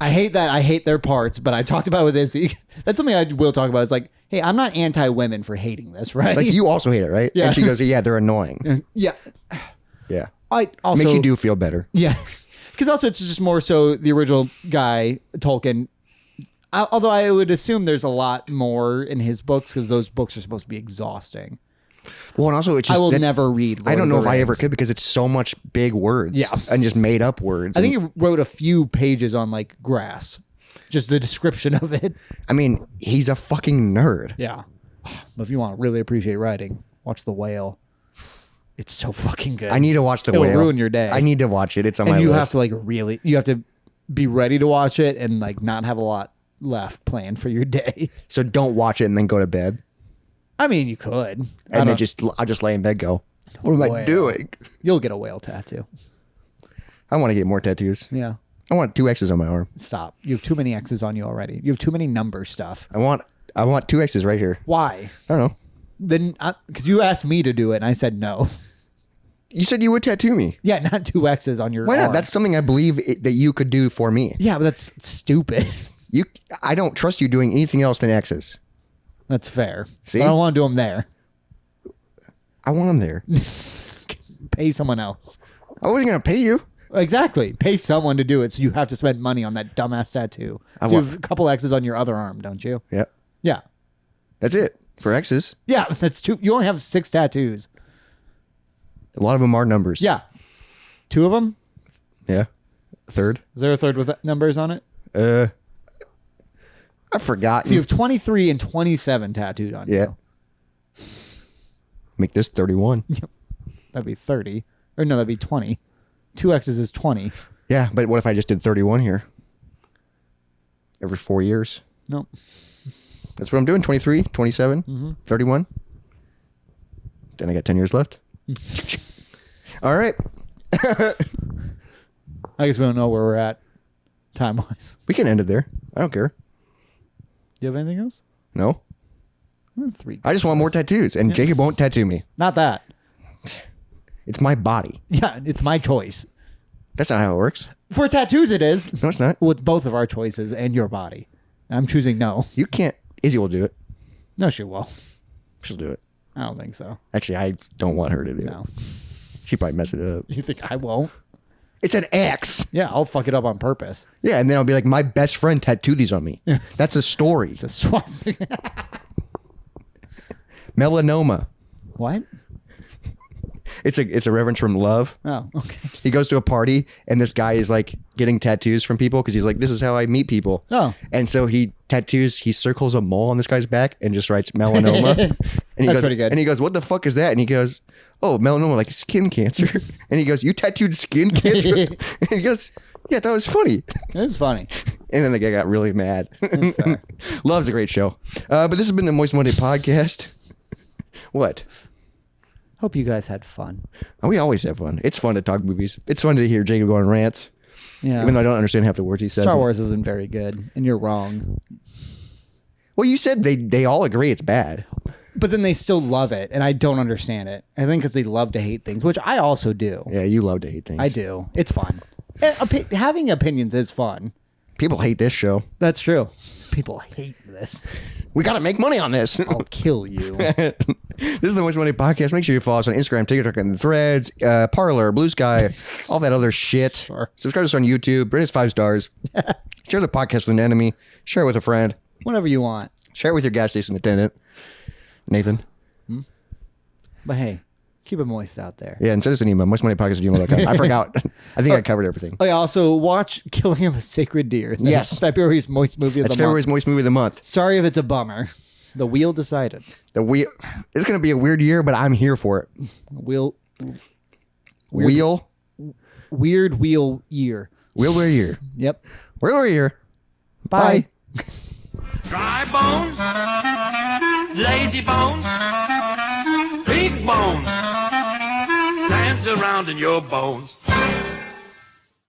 Speaker 1: I hate that. I hate their parts, but I talked about it with Izzy. That's something I will talk about. It's like, hey, I'm not anti-women for hating this, right?
Speaker 2: Like you also hate it, right?
Speaker 1: Yeah.
Speaker 2: And she goes, yeah, they're annoying.
Speaker 1: yeah.
Speaker 2: Yeah.
Speaker 1: I also
Speaker 2: Makes you do feel better.
Speaker 1: Yeah, because also it's just more so the original guy Tolkien. Although I would assume there's a lot more in his books because those books are supposed to be exhausting.
Speaker 2: Well, and also it's just
Speaker 1: I will never read.
Speaker 2: I
Speaker 1: Lord
Speaker 2: don't
Speaker 1: of
Speaker 2: know
Speaker 1: the
Speaker 2: if I ever
Speaker 1: Rings.
Speaker 2: could because it's so much big words.
Speaker 1: Yeah.
Speaker 2: And just made up words.
Speaker 1: I think he wrote a few pages on like grass, just the description of it.
Speaker 2: I mean, he's a fucking nerd.
Speaker 1: Yeah, but if you want to really appreciate writing, watch The Whale. It's so fucking good.
Speaker 2: I need to watch The
Speaker 1: It will
Speaker 2: Whale.
Speaker 1: ruin your day.
Speaker 2: I need to watch it. It's on
Speaker 1: and
Speaker 2: my
Speaker 1: you
Speaker 2: list.
Speaker 1: have to like really, you have to be ready to watch it and like not have a lot left planned for your day.
Speaker 2: So don't watch it and then go to bed.
Speaker 1: I mean, you could,
Speaker 2: And then I'll just lay in bed go, what am I
Speaker 1: Whale.
Speaker 2: doing?
Speaker 1: You'll get a whale tattoo.
Speaker 2: I want to get more tattoos.
Speaker 1: Yeah.
Speaker 2: I want 2 X's on my arm.
Speaker 1: Stop. You have too many X's on you already. You have too many number stuff.
Speaker 2: I want 2 X's right here.
Speaker 1: Why?
Speaker 2: I don't know.
Speaker 1: Then, because you asked me to do it and I said no.
Speaker 2: You said you would tattoo me.
Speaker 1: Yeah, not 2 X's on your
Speaker 2: Why not?
Speaker 1: arm.
Speaker 2: That's something I believe that you could do for me.
Speaker 1: Yeah, but that's stupid.
Speaker 2: I don't trust you doing anything else than X's.
Speaker 1: That's fair.
Speaker 2: See?
Speaker 1: But I don't want to do them there.
Speaker 2: I want them there.
Speaker 1: Pay someone else.
Speaker 2: I wasn't going to pay you.
Speaker 1: Exactly. Pay someone to do it so you have to spend money on that dumbass tattoo. So you have a couple X's on your other arm, don't you?
Speaker 2: Yeah.
Speaker 1: Yeah.
Speaker 2: That's it for X's.
Speaker 1: Yeah, that's 2. You only have 6 tattoos.
Speaker 2: A lot of them are numbers.
Speaker 1: Yeah. 2 of them?
Speaker 2: Yeah. Third.
Speaker 1: Is there a third with numbers on it?
Speaker 2: I forgot.
Speaker 1: So you have 23 and 27 tattooed on
Speaker 2: Yeah.
Speaker 1: you.
Speaker 2: Make this 31.
Speaker 1: That'd be 30. Or no, that'd be 20. 2 X's is 20.
Speaker 2: Yeah, but what if I just did 31 here? Every 4 years.
Speaker 1: Nope.
Speaker 2: That's what I'm doing. 23, 27, 31. Then I got 10 years left. All right.
Speaker 1: I guess we don't know where we're at time-wise.
Speaker 2: We can end it there. I don't care.
Speaker 1: Do you have anything else?
Speaker 2: No.
Speaker 1: 3.
Speaker 2: I just want more tattoos, and Jacob won't tattoo me.
Speaker 1: Not that.
Speaker 2: It's my body.
Speaker 1: Yeah, it's my choice.
Speaker 2: That's not how it works.
Speaker 1: For tattoos, it is.
Speaker 2: No, it's not.
Speaker 1: With both of our choices and your body. I'm choosing no.
Speaker 2: You can't. Izzy will do it.
Speaker 1: No, she won't.
Speaker 2: She'll do it.
Speaker 1: I don't think so.
Speaker 2: Actually, I don't want her to do
Speaker 1: No.
Speaker 2: it. She probably mess it up.
Speaker 1: You think I won't?
Speaker 2: It's an X.
Speaker 1: Yeah, I'll fuck it up on purpose.
Speaker 2: Yeah, and then I'll be like, my best friend tattooed these on me. That's a story.
Speaker 1: It's a swastika.
Speaker 2: Melanoma.
Speaker 1: What?
Speaker 2: It's a reference from Love.
Speaker 1: Oh, okay.
Speaker 2: He goes to a party and this guy is like getting tattoos from people because he's like, this is how I meet people.
Speaker 1: Oh.
Speaker 2: And so he circles a mole on this guy's back and just writes melanoma. And he
Speaker 1: That's
Speaker 2: goes,
Speaker 1: pretty good.
Speaker 2: And he goes, what the fuck is that? And he goes, oh, melanoma, like skin cancer. And he goes, you tattooed skin cancer? And he goes, yeah, that was funny.
Speaker 1: It's funny.
Speaker 2: And then the guy got really mad.
Speaker 1: That's fair.
Speaker 2: Love's a great show. But this has been the Moist Monday podcast. What?
Speaker 1: Hope you guys had fun.
Speaker 2: Oh, we always have fun. It's fun to talk movies. It's fun to hear Jacob go on rants.
Speaker 1: Yeah.
Speaker 2: Even though I don't understand half the words he says.
Speaker 1: Star Wars isn't very good, and you're wrong.
Speaker 2: Well, you said they all agree it's bad.
Speaker 1: But then they still love it, and I don't understand it. I think because they love to hate things, which I also do.
Speaker 2: Yeah, you love to hate things.
Speaker 1: I do. It's fun. Having opinions is fun.
Speaker 2: People hate this show.
Speaker 1: That's true. People hate this.
Speaker 2: We got to make money on this.
Speaker 1: I'll kill you.
Speaker 2: This is the Moist Monday podcast. Make sure you follow us on Instagram, TikTok, and Threads, Parler, Blue Sky, all that other shit.
Speaker 1: Sure.
Speaker 2: Subscribe to us on YouTube. Rate us 5 stars. Share the podcast with an enemy. Share it with a friend.
Speaker 1: Whatever you want.
Speaker 2: Share it with your gas station attendant. Nathan.
Speaker 1: But hey, keep it moist out there.
Speaker 2: Yeah, and send us an email, moistmoneypodcast@gmail.com. I forgot. I think I covered everything.
Speaker 1: Oh, yeah, also watch Killing of a Sacred Deer. That's
Speaker 2: Yes.
Speaker 1: February's Moist Movie of
Speaker 2: That's
Speaker 1: the month.
Speaker 2: February's Moist Movie of the Month.
Speaker 1: Sorry if it's a bummer. The wheel decided.
Speaker 2: It's going to be a weird year, but I'm here for it.
Speaker 1: Weird
Speaker 2: Wheel
Speaker 1: wheel year.
Speaker 2: year.
Speaker 1: Yep.
Speaker 2: Wheel year.
Speaker 1: Bye.
Speaker 3: Dry bones, lazy bones, big bones, dance around in your bones.